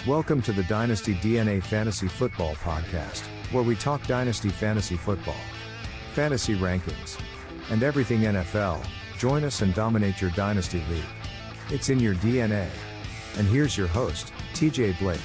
Welcome to the Dynasty DNA Fantasy Football Podcast, where we talk Dynasty Fantasy Football, fantasy rankings, and everything NFL. Join us and dominate your Dynasty League. It's in your DNA. And here's your host, TJ Blake.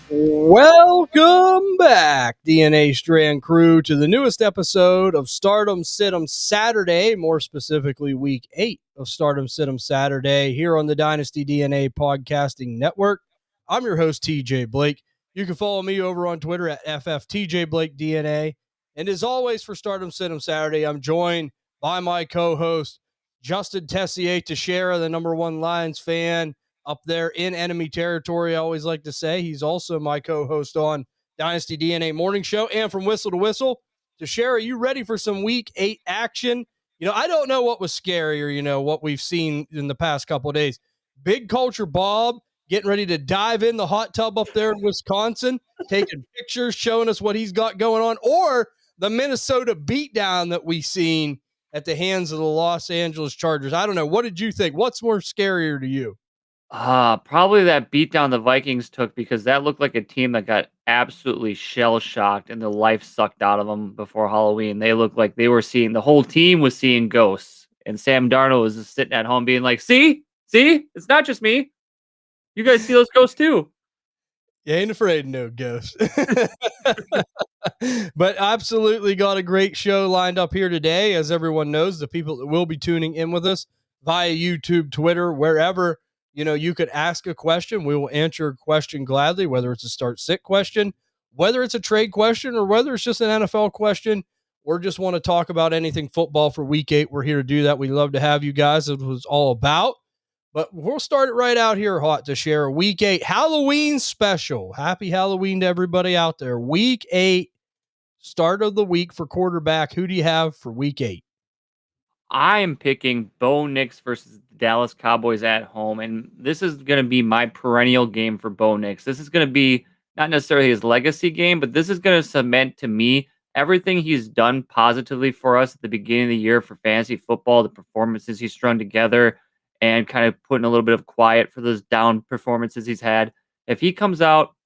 Welcome back, DNA Strand crew, to the newest episode of Stardom Situm Saturday, more specifically Week 8 of Stardom Situm Saturday here on the Dynasty DNA Podcasting Network. I'm your host, TJ Blake. You can follow me over on Twitter at FFTJBlakeDNA. And as always for Stardom Situm Saturday, I'm joined by my co-host, Justin Tessier Teixeira, the number one Lions fan up there in enemy territory. I always like to say he's also my co-host on Dynasty DNA Morning Show. And from Whistle to Whistle, Teixeira, are you ready for some Week 8 action? You know, I don't know what was scarier, what we've seen in the past couple of days. Big Culture Bob getting ready to dive in the hot tub up there in Wisconsin, taking pictures, showing us what he's got going on, or the Minnesota beatdown that we've seen at the hands of the Los Angeles Chargers. I don't know. What did you think? What's more scarier to you? Probably that beatdown the Vikings took, because that looked like a team that got absolutely shell-shocked and the life sucked out of them before Halloween. They looked like the whole team was seeing ghosts. And Sam Darnold was just sitting at home being like, see, it's not just me. You guys see those ghosts too. You ain't afraid of no ghosts. But absolutely got a great show lined up here today. As everyone knows, the people that will be tuning in with us via YouTube, Twitter, wherever, you could ask a question. We will answer a question gladly, whether it's a start-sit question, whether it's a trade question, or whether it's just an NFL question, or just want to talk about anything football for Week 8. We're here to do that. We'd love to have you guys. It was all about. But we'll start it right out here hot to share a Week 8 Halloween special. Happy Halloween to everybody out there. Week 8, start of the week for quarterback. Who do you have for Week 8? I am picking Bo Nix versus the Dallas Cowboys at home, and this is going to be my perennial game for Bo Nix. This is going to be not necessarily his legacy game, but this is going to cement to me everything he's done positively for us at the beginning of the year for fantasy football, the performances he's strung together, and kind of putting a little bit of quiet for those down performances he's had. If he comes out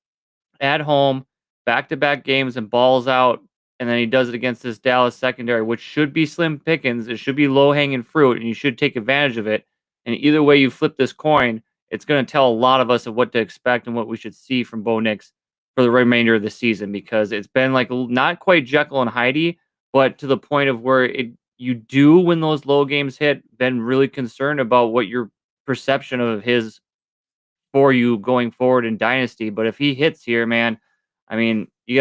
at home, back-to-back games, and balls out, and then he does it against this Dallas secondary, which should be slim pickings. It should be low-hanging fruit, and you should take advantage of it. And either way you flip this coin, it's going to tell a lot of us of what to expect and what we should see from Bo Nix for the remainder of the season, because it's been like not quite Jekyll and Hyde, but to the point of where you do, when those low games hit, been really concerned about what your perception of his for you going forward in Dynasty. But if he hits here, man, I mean, you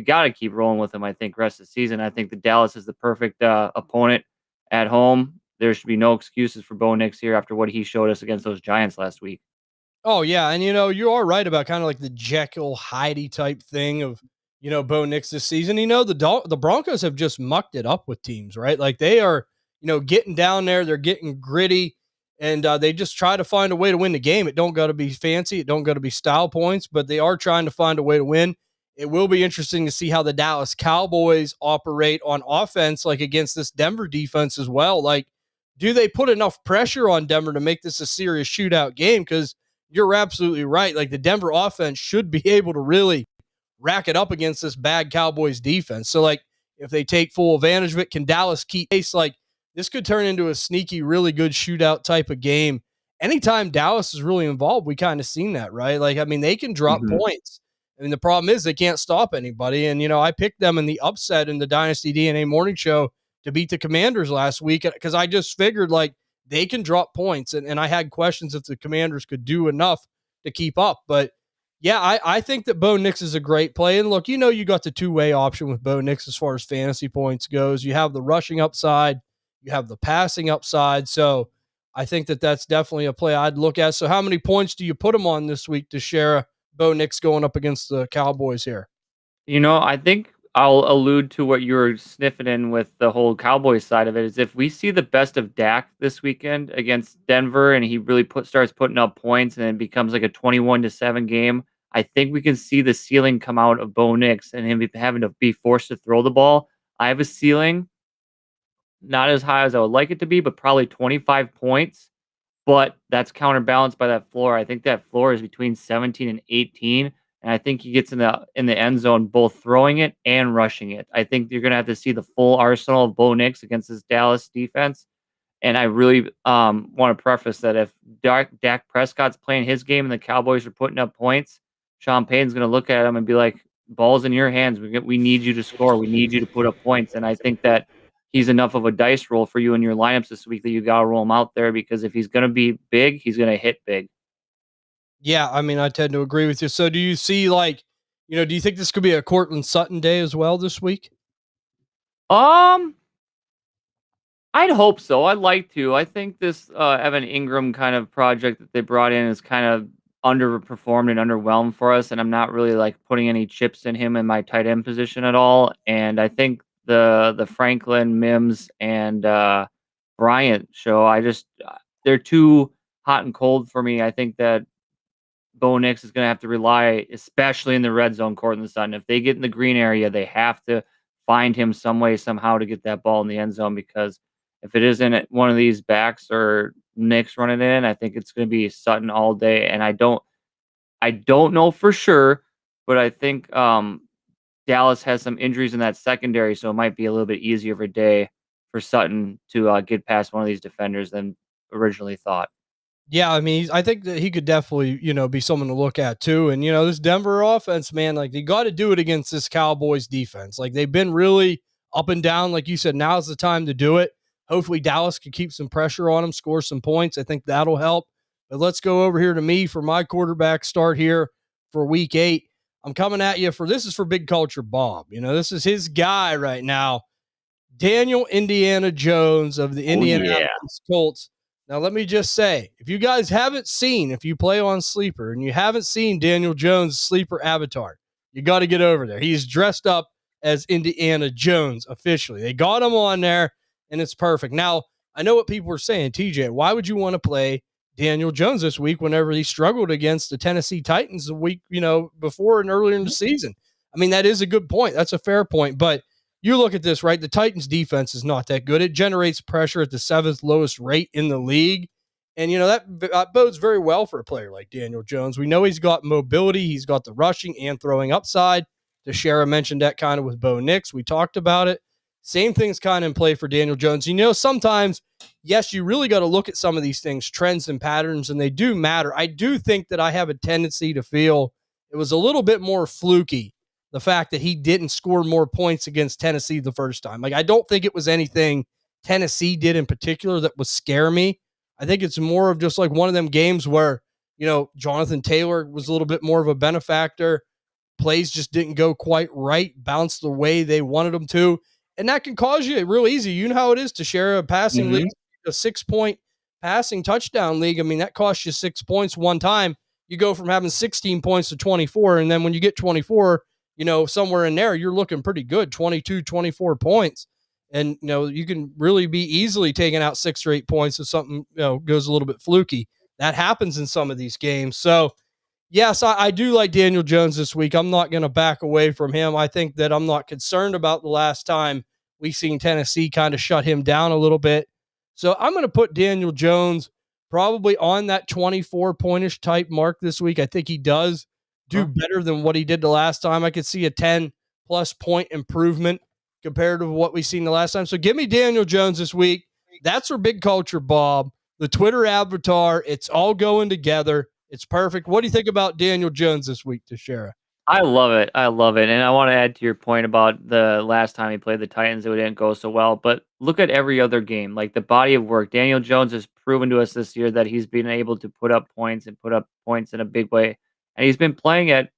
gotta keep rolling with him, I think, rest of the season. I think the Dallas is the perfect opponent at home. There should be no excuses for Bo Nix here after what he showed us against those Giants last week. Oh, yeah, and, you are right about kind of like the Jekyll Hyde type thing of, Bo Nix this season. The Broncos have just mucked it up with teams, right? Like they are, getting down there. They're getting gritty, and they just try to find a way to win the game. It don't got to be fancy. It don't got to be style points, but they are trying to find a way to win. It will be interesting to see how the Dallas Cowboys operate on offense, like against this Denver defense as well. Like, do they put enough pressure on Denver to make this a serious shootout game? Because you're absolutely right. Like, the Denver offense should be able to really rack it up against this bad Cowboys defense. So, like, if they take full advantage of it, can Dallas keep pace? Like, this could turn into a sneaky, really good shootout type of game. Anytime Dallas is really involved, we kind of seen that, right? Like, I mean, they can drop points. I mean, the problem is they can't stop anybody. And, I picked them in the upset in the Dynasty DNA Morning Show to beat the Commanders last week because I just figured, like, they can drop points. And I had questions if the Commanders could do enough to keep up. But, yeah, I think that Bo Nix is a great play. And, look, you got the two-way option with Bo Nix as far as fantasy points goes. You have the rushing upside. You have the passing upside. So I think that that's definitely a play I'd look at. So how many points do you put him on this week to share Bo Nix going up against the Cowboys here? I think I'll allude to what you were sniffing in with the whole Cowboys side of it. Is if we see the best of Dak this weekend against Denver and he really starts putting up points and it becomes like a 21-7 game, I think we can see the ceiling come out of Bo Nix and him having to be forced to throw the ball. I have a ceiling, not as high as I would like it to be, but probably 25 points. but that's counterbalanced by that floor. I think that floor is between 17 and 18, and I think he gets in the end zone both throwing it and rushing it. I think you're gonna have to see the full arsenal of Bo Nix against this Dallas defense. And I really want to preface that if Dak Prescott's playing his game and the Cowboys are putting up points, Sean Payton's going to look at him and be like, "Ball's in your hands. We need you to score. We need you to put up points." And I think that he's enough of a dice roll for you in your lineups this week that you got to roll him out there because if he's going to be big, he's going to hit big. Yeah, I mean, I tend to agree with you. So do you see do you think this could be a Cortland Sutton day as well this week? Um, I'd hope so. I'd like to. I think this Evan Ingram kind of project that they brought in is kind of underperformed and underwhelmed for us, and I'm not really like putting any chips in him in my tight end position at all. And I think the Franklin, Mims, and Bryant show, they're too hot and cold for me. I think that Bo Nix is going to have to rely, especially in the red zone, court in the sun. If they get in the green area, they have to find him some way, somehow to get that ball in the end zone because if it isn't one of these backs or Nix running in, I think it's going to be Sutton all day. And I don't know for sure, but I think Dallas has some injuries in that secondary, so it might be a little bit easier of a day for Sutton to get past one of these defenders than originally thought. Yeah, I mean, I think that he could definitely, be someone to look at too. And this Denver offense, man, like they got to do it against this Cowboys defense. Like they've been really up and down. Like you said, now's the time to do it. Hopefully, Dallas can keep some pressure on them, score some points. I think that'll help. But let's go over here to me for my quarterback start here for Week 8. I'm coming at you for this is for Big Culture Bob. This is his guy right now, Daniel Indiana Jones of the Oh yeah. Indianapolis Colts. Now, let me just say, if you guys haven't seen, if you play on Sleeper and you haven't seen Daniel Jones' Sleeper avatar, you got to get over there. He's dressed up as Indiana Jones officially. They got him on there, and it's perfect. Now, I know what people are saying. TJ, why would you want to play Daniel Jones this week whenever he struggled against the Tennessee Titans the week, before and earlier in the season? I mean, that is a good point. That's a fair point. But you look at this, right? The Titans defense is not that good. It generates pressure at the 7th lowest rate in the league. And, that bodes very well for a player like Daniel Jones. We know he's got mobility. He's got the rushing and throwing upside. Teixeira mentioned that kind of with Bo Nix. We talked about it. Same thing's kind of in play for Daniel Jones. Sometimes, yes, you really got to look at some of these things, trends and patterns, and they do matter. I do think that I have a tendency to feel it was a little bit more fluky, the fact that he didn't score more points against Tennessee the first time. Like, I don't think it was anything Tennessee did in particular that would scare me. I think it's more of just like one of them games where, Jonathan Taylor was a little bit more of a benefactor. Plays just didn't go quite right, bounced the way they wanted them to. And that can cause you real easy. You know how it is to share a passing league, a 6-point passing touchdown league. I mean, that costs you 6 points one time. You go from having 16 points to 24. And then when you get 24, somewhere in there, you're looking pretty good, 22, 24 points. And, you can really be easily taking out 6 or 8 points if something, goes a little bit fluky. That happens in some of these games. So, yes, I do like Daniel Jones this week. I'm not going to back away from him. I think that I'm not concerned about the last time we've seen Tennessee kind of shut him down a little bit. So I'm going to put Daniel Jones probably on that 24-pointish type mark this week. I think he does do better than what he did the last time. I could see a 10-plus point improvement compared to what we've seen the last time. So give me Daniel Jones this week. That's our Big Culture, Bob. The Twitter avatar, it's all going together. It's perfect. What do you think about Daniel Jones this week, Teixeira? I love it. I love it. And I want to add to your point about the last time he played the Titans, it didn't go so well. But look at every other game, like the body of work. Daniel Jones has proven to us this year that he's been able to put up points and put up points in a big way. And he's been playing at,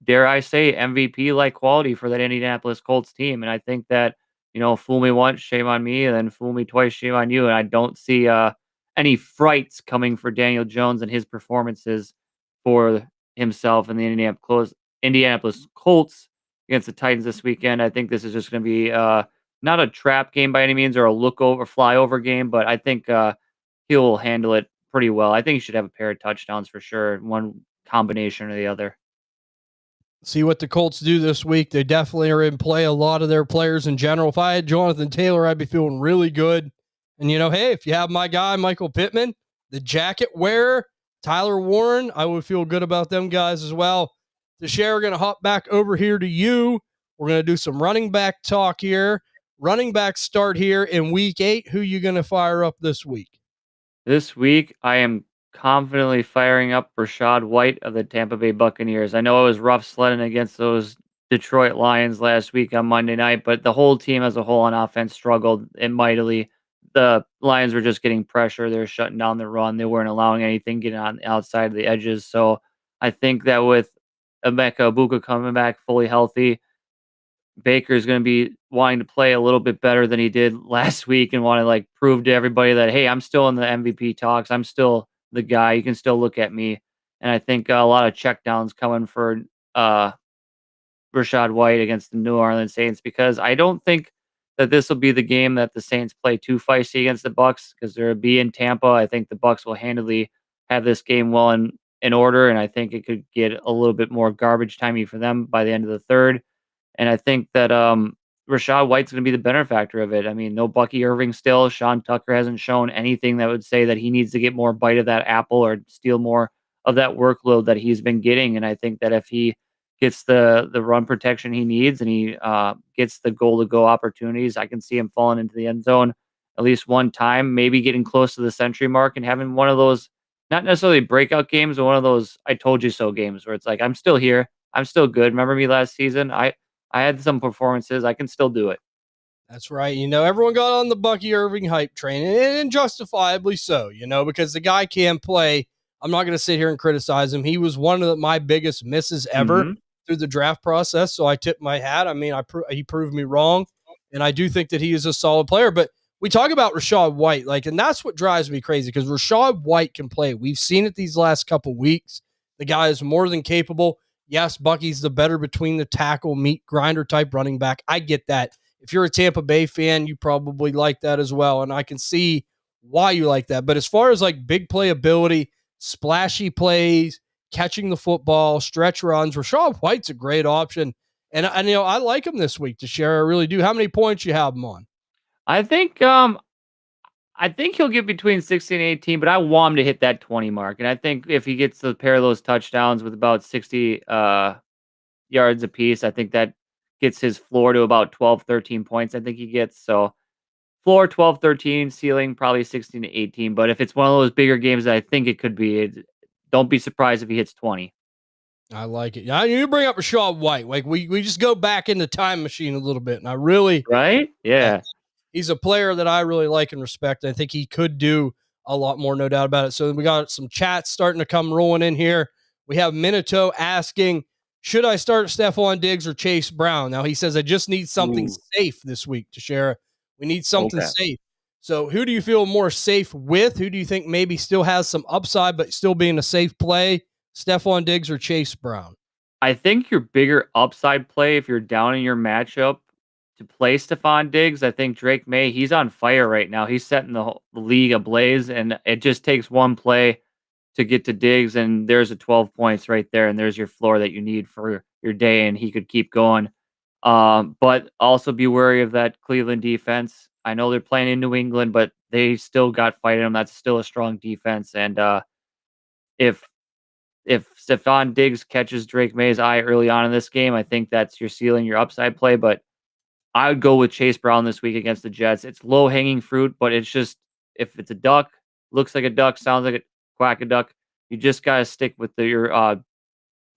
dare I say, MVP-like quality for that Indianapolis Colts team. And I think that, fool me once, shame on me, and then fool me twice, shame on you. And I don't see any frights coming for Daniel Jones and his performances for himself and the Indianapolis Colts against the Titans this weekend. I think this is just going to be not a trap game by any means or a flyover game, but I think he'll handle it pretty well. I think he should have a pair of touchdowns for sure, one combination or the other. See what the Colts do this week. They definitely are in play, a lot of their players in general. If I had Jonathan Taylor, I'd be feeling really good. And, hey, if you have my guy, Michael Pittman, the jacket wearer, Tyler Warren. I would feel good about them guys as well. Tashare, we're going to hop back over here to you. We're going to do some running back talk here. Running back start here in week 8. Who you going to fire up this week? This week, I am confidently firing up Rashad White of the Tampa Bay Buccaneers. I know it was rough sledding against those Detroit Lions last week on Monday night, but the whole team as a whole on offense struggled mightily. The Lions were just getting pressure. They were shutting down the run. They weren't allowing anything getting on the outside of the edges. So I think that with Emeka Ibuka coming back fully healthy, Baker's going to be wanting to play a little bit better than he did last week and want to like prove to everybody that, hey, I'm still in the MVP talks. I'm still the guy. You can still look at me. And I think a lot of checkdowns coming for Rashad White against the New Orleans Saints, because I don't think that this will be the game that the Saints play too feisty against the Bucks, because they'll be in Tampa. I think the Bucks will handily have this game well in order, and I think it could get a little bit more garbage timey for them by the end of the third. And I think that Rashad White's going to be the benefactor of it. I mean, no Bucky Irving still. Sean Tucker hasn't shown anything that would say that he needs to get more bite of that apple or steal more of that workload that he's been getting. And I think that if he gets the run protection he needs and he gets the goal to go opportunities, I can see him falling into the end zone at least one time, maybe getting close to the century mark and having one of those, not necessarily breakout games, but one of those I told you so games where it's like, I'm still here. I'm still good. Remember me last season? I had some performances. I can still do it. That's right. Everyone got on the Bucky Irving hype train, and justifiably so, because the guy can play. I'm not going to sit here and criticize him. He was one of my biggest misses ever through the draft process, so I tip my hat. I mean, he proved me wrong, and I do think that he is a solid player. But we talk about Rashad White, and that's what drives me crazy, because Rashad White can play. We've seen it these last couple weeks. The guy is more than capable. Yes, Bucky's the better between the tackle, meat grinder type running back. I get that. If you're a Tampa Bay fan, you probably like that as well, and I can see why you like that. But as far as big playability, splashy plays, catching the football, stretch runs, Rashad White's a great option. And I like him this week to share. I really do. How many points you have him on? I think he'll get between 16 and 18, but I want him to hit that 20 mark. And I think if he gets a pair of those touchdowns with about 60 yards apiece, I think that gets his floor to about 12, 13 points. I think he gets. So floor 12, 13, ceiling probably 16 to 18. But if it's one of those bigger games that I think it could be, don't be surprised if he hits 20. I like it. Yeah, you bring up Rashad White. We just go back in the time machine a little bit, and I really right. Yeah. He's a player that I really like and respect. I think he could do a lot more, no doubt about it. So we got some chats starting to come rolling in here. We have Minato asking, should I start Stephon Diggs or Chase Brown? Now he says, I just need something safe this week to share. We need something safe. So who do you feel more safe with? Who do you think maybe still has some upside, but still being a safe play? Stephon Diggs or Chase Brown? I think your bigger upside play, if you're down in your matchup, to play Stephon Diggs. I think Drake May, he's on fire right now. He's setting the league ablaze, and it just takes one play to get to Diggs, and there's a 12 points right there, and there's your floor that you need for your day, and he could keep going. But also be wary of that Cleveland defense. I know they're playing in New England, but they still got fight in them. That's still a strong defense, and if Stephon Diggs catches Drake May's eye early on in this game, I think that's your ceiling, your upside play, but I would go with Chase Brown this week against the Jets. It's low hanging fruit, but it's just, if it's a duck, looks like a duck, sounds like a quack a duck, you just got to stick with your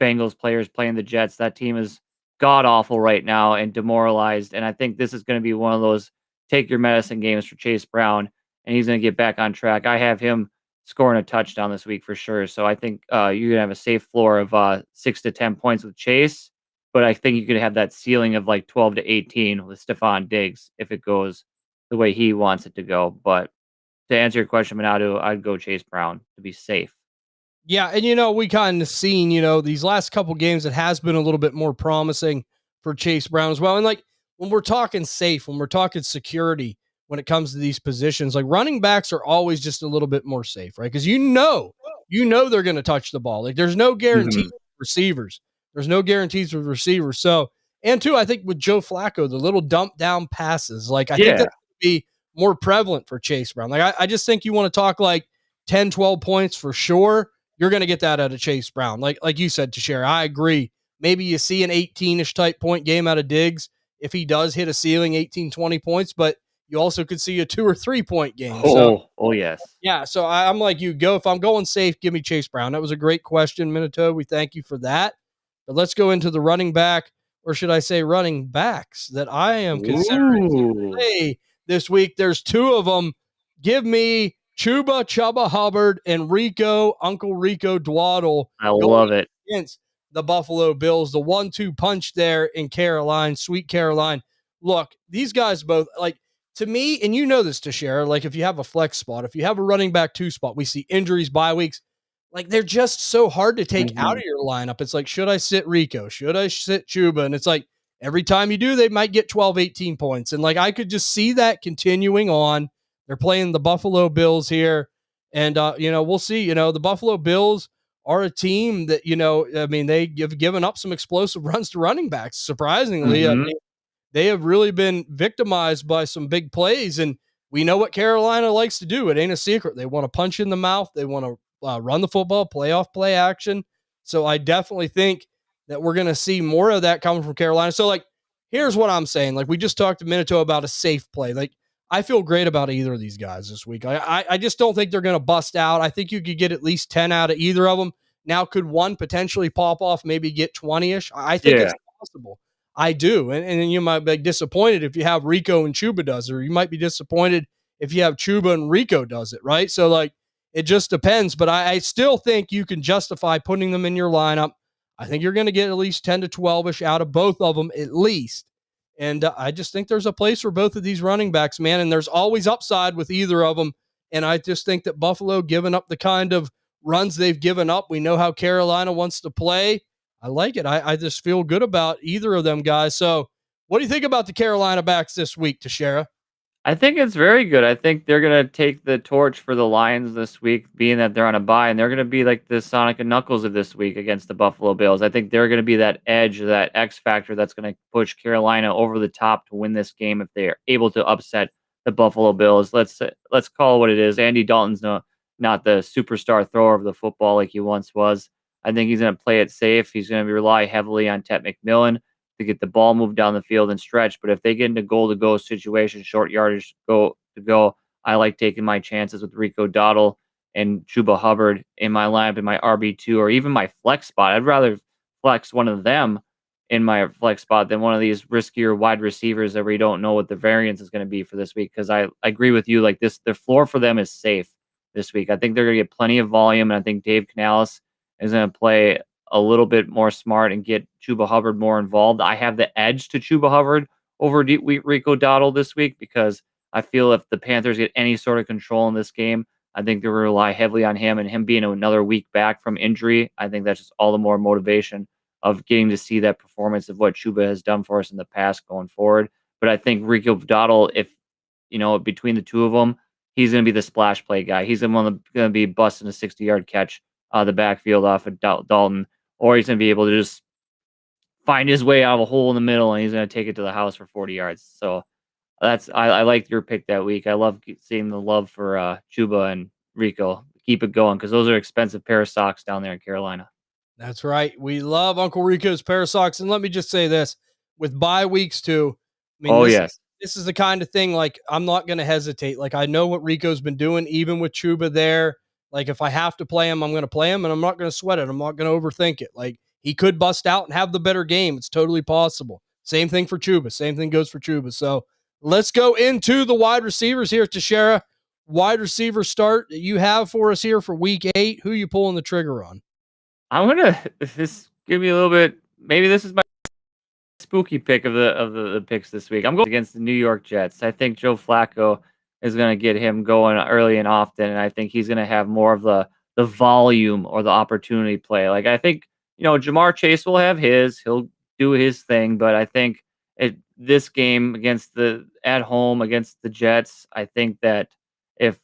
Bengals players playing the Jets. That team is god awful right now and demoralized. And I think this is going to be one of those take your medicine games for Chase Brown, and he's going to get back on track. I have him scoring a touchdown this week for sure. So I think you're going to have a safe floor of 6 to 10 points with Chase. But I think you could have that ceiling of 12 to 18 with Stephon Diggs if it goes the way he wants it to go. But to answer your question, Minato, I'd go Chase Brown to be safe. Yeah, and we kind of seen, these last couple games, it has been a little bit more promising for Chase Brown as well. And when we're talking safe, when we're talking security, when it comes to these positions, running backs are always just a little bit more safe, right? Because you know they're going to touch the ball. There's no guarantee with receivers. There's no guarantees with receivers. So, and two, I think with Joe Flacco, the little dump down passes, I think that's going to be more prevalent for Chase Brown. I just think you want to talk 10, 12 points for sure, you're going to get that out of Chase Brown. Like you said, Tashera, I agree. Maybe you see an 18-ish type point game out of Diggs if he does hit a ceiling 18, 20 points, but you also could see a 2 or 3 point game. So Oh yes. yeah, so I'm like you. Go if I'm going safe, give me Chase Brown. That was a great question, Minato. We thank you for that. But let's go into the running back, or should I say running backs that I am considering to Ooh. play this week. There's two of them. Give me Chuba Hubbard and Uncle Rico Dwaddle I going love it. against the Buffalo Bills. The 1-2 punch there in Caroline, sweet Caroline. Look, these guys both like to me, and you know this to share, like if you have a flex spot, if you have a running back 2 spot, we see injuries, bye weeks, like they're just so hard to take out of your lineup. It's like, should I sit Rico? Should I sit Chuba? And it's like every time you do, they might get 12, 18 points. And like I could just see that continuing on. They're playing the Buffalo Bills here. And we'll see. The Buffalo Bills are a team that, I mean, they have given up some explosive runs to running backs, surprisingly. I mean, they have really been victimized by some big plays, and we know what Carolina likes to do. It ain't a secret. They want to punch in the mouth. They want to run the football, play action. So I definitely think that we're going to see more of that coming from Carolina. So, like, here's what I'm saying. Like, we just talked a minute ago about a safe play. Like, I feel great about either of these guys this week. I just don't think they're going to bust out. I think you could get at least 10 out of either of them. Now, could one potentially pop off, maybe get 20-ish? I think it's possible. I do. And you might be disappointed if you have Rico and Chuba does, or you might be disappointed if you have Chuba and Rico does it, right? So, like, it just depends. But I still think you can justify putting them in your lineup. I think you're going to get at least 10 to 12-ish out of both of them, at least. And I just think there's a place for both of these running backs, man. And there's always upside with either of them. And I just think that Buffalo, giving up the kind of runs they've given up, we know how Carolina wants to play. I like it. I just feel good about either of them guys. So what do you think about the Carolina backs this week, Tashera? I think it's very good. I think they're going to take the torch for the Lions this week, being that they're on a bye, and they're going to be like the Sonic and Knuckles of this week against the Buffalo Bills. I think they're going to be that edge, that X factor that's going to push Carolina over the top to win this game if they are able to upset the Buffalo Bills. Let's call it what it is. Andy Dalton's not the superstar thrower of the football like he once was. I think he's going to play it safe. He's going to rely heavily on Ted McMillan to get the ball moved down the field and stretch. But if they get into goal-to-go situation, short yardage go, I like taking my chances with Rico Dowdle and Chuba Hubbard in my lineup, in my RB2, or even my flex spot. I'd rather flex one of them in my flex spot than one of these riskier wide receivers that we don't know what the variance is going to be for this week. Because I agree with you, like the floor for them is safe this week. I think they're going to get plenty of volume, and I think Dave Canales is going to play a little bit more smart and get Chuba Hubbard more involved. I have the edge to Chuba Hubbard over Rico Dowdle this week because I feel if the Panthers get any sort of control in this game, I think they're going to rely heavily on him, and him being another week back from injury, I think that's just all the more motivation of getting to see that performance of what Chuba has done for us in the past going forward. But I think Rico Dowdle, if between the two of them, he's going to be the splash play guy. He's the one that's going to be busting a 60-yard catch out of the backfield off of Dalton, or he's going to be able to just find his way out of a hole in the middle, and he's going to take it to the house for 40 yards. So I like your pick that week. I love seeing the love for Chuba and Rico. Keep it going because those are expensive pair of socks down there in Carolina. That's right. We love Uncle Rico's pair of socks. And let me just say this, with bye weeks too, I mean, this is the kind of thing, like, I'm not going to hesitate. Like, I know what Rico's been doing, even with Chuba there. Like, if I have to play him, I'm going to play him, and I'm not going to sweat it. I'm not going to overthink it. Like, he could bust out and have the better game. It's totally possible. Same thing for Chuba. Same thing goes for Chuba. So let's go into the wide receivers here, Tashera. Wide receiver start that you have for us here for week 8. Who you pulling the trigger on? I'm gonna this give me a little bit. Maybe this is my spooky pick of the picks this week. I'm going against the New York Jets. I think Joe Flacco is going to get him going early and often, and I think he's going to have more of the volume or the opportunity play. Like I think Jamar Chase will have his. He'll do his thing, but I think this game at home against the Jets, I think that if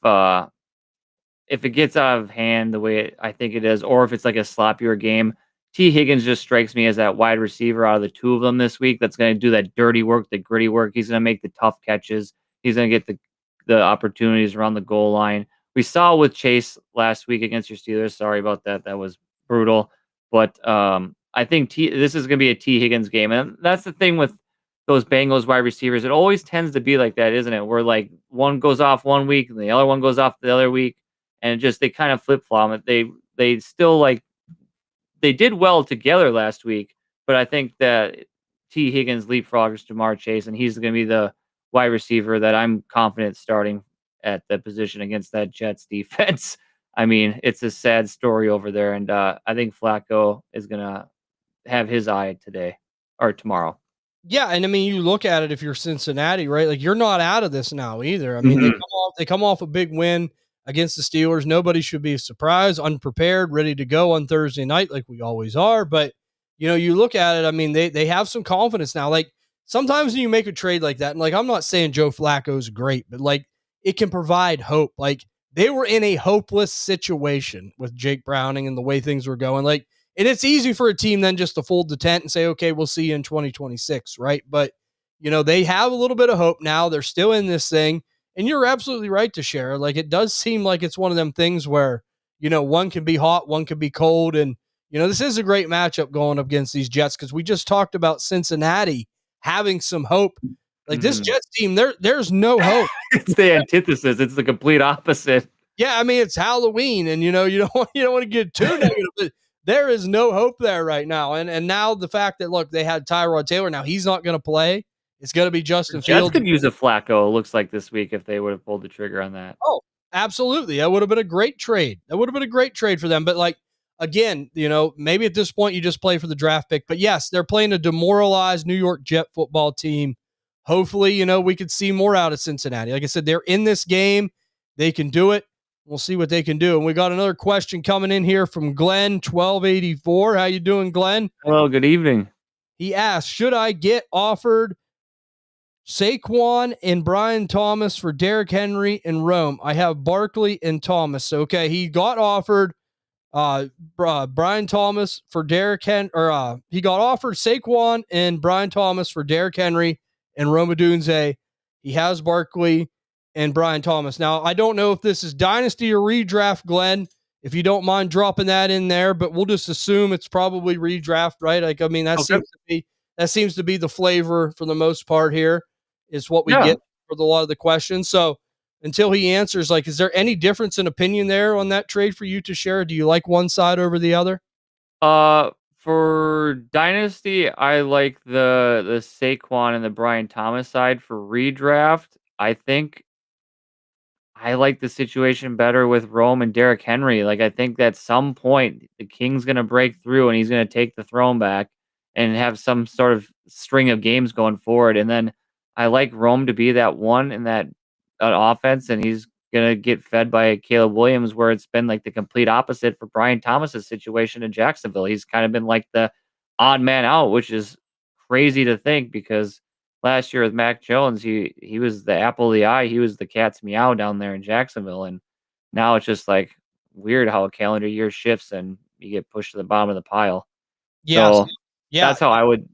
it gets out of hand the way I think it is, or if it's like a sloppier game, T. Higgins just strikes me as that wide receiver out of the two of them this week that's going to do that dirty work, the gritty work. He's going to make the tough catches. He's going to get the opportunities around the goal line we saw with Chase last week against your Steelers. Sorry about that. That was brutal. But I think this is going to be a T. Higgins game. And that's the thing with those Bengals wide receivers. It always tends to be like that, isn't it? Where like one goes off one week and the other one goes off the other week. And just they kind of flip flop it. They still like they did well together last week, but I think that T. Higgins leapfrogs Jamar Chase, and he's going to be the wide receiver that I'm confident starting at the position against that Jets defense. I mean, it's a sad story over there, and I think Flacco is going to have his eye today or tomorrow. Yeah, and I mean, you look at it if you're Cincinnati, right? Like you're not out of this now either. I mean, Mhm. they come off a big win against the Steelers. Nobody should be surprised, unprepared, ready to go on Thursday night like we always are. But you look at it. I mean, they have some confidence now. Like sometimes when you make a trade like that, and like I'm not saying Joe Flacco's great, but like it can provide hope. Like they were in a hopeless situation with Jake Browning and the way things were going. Like and it's easy for a team then just to fold the tent and say, okay, we'll see you in 2026, right? But, they have a little bit of hope now. They're still in this thing. And you're absolutely right to share. Like, it does seem like it's one of them things where, one can be hot, one can be cold. And, this is a great matchup going up against these Jets because we just talked about Cincinnati having some hope. Like, this Mhm. Jets team, there's no hope. It's the antithesis. It's the complete opposite. Yeah, I mean it's Halloween, and you don't want to get too negative, but there is no hope there right now. And now the fact that look, they had Tyrod Taylor, now he's not going to play. It's going to be The Justin Jets Fields. could use a Flacco. It looks like this week if they would have pulled the trigger on that. Oh, absolutely, that would have been a great trade. That would have been a great trade for them. But like again, maybe at this point you just play for the draft pick. But yes, they're playing a demoralized New York Jet football team. Hopefully, we could see more out of Cincinnati. Like I said, they're in this game. They can do it. We'll see what they can do. And we got another question coming in here from Glenn 1284. How you doing, Glenn? Hello, good evening. He asked, should I get offered Saquon and Brian Thomas for Derrick Henry and Rome? I have Barkley and Thomas. Okay, he got offered Brian Thomas for Derrick Henry, or he got offered Saquon and Brian Thomas for Derrick Henry and Rome Odunze. He has Barkley and Brian Thomas. Now, I don't know if this is dynasty or redraft, Glenn, if you don't mind dropping that in there, but we'll just assume it's probably redraft, right? Like, I mean, Okay. that seems to be the flavor for the most part here is what we Yeah. get for a lot of the questions. So until he answers, like, is there any difference in opinion there on that trade for you to share? Do you like one side over the other? For Dynasty, I like the Saquon and the Brian Thomas side. For redraft, I think I like the situation better with Rome and Derrick Henry. Like, I think at some point the King's going to break through and he's going to take the throne back and have some sort of string of games going forward. And then I like Rome to be that one in that offense, and he's going to get fed by Caleb Williams, where it's been like the complete opposite for Brian Thomas's situation in Jacksonville. He's kind of been like the odd man out, which is crazy to think because last year with Mac Jones, he was the apple of the eye. He was the cat's meow down there in Jacksonville, and now it's just like weird how a calendar year shifts and you get pushed to the bottom of the pile. Yes. So Yeah. that's how I would.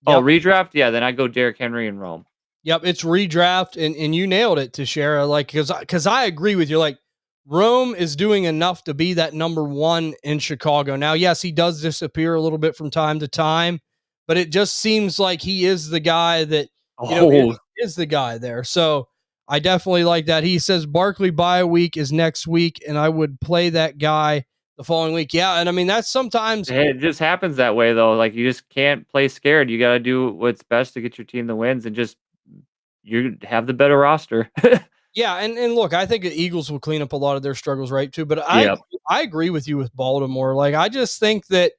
Oh, Yep. redraft? Yeah, then I go Derrick Henry and Rome. Yep, it's redraft, and you nailed it, Teixeira. Like, because I agree with you. Like, Rome is doing enough to be that number one in Chicago. Now, yes, he does disappear a little bit from time to time, but it just seems like he is the guy that Oh, is the guy there. So I definitely like that. He says Barkley bye week is next week, and I would play that guy the following week. Yeah, and I mean that's sometimes it just happens that way though. Like you just can't play scared. You got to do what's best to get your team the wins, and just you have the better roster. yeah, and look, I think the Eagles will clean up a lot of their struggles, right? Too, but Yep. I agree with you with Baltimore. Like, I just think that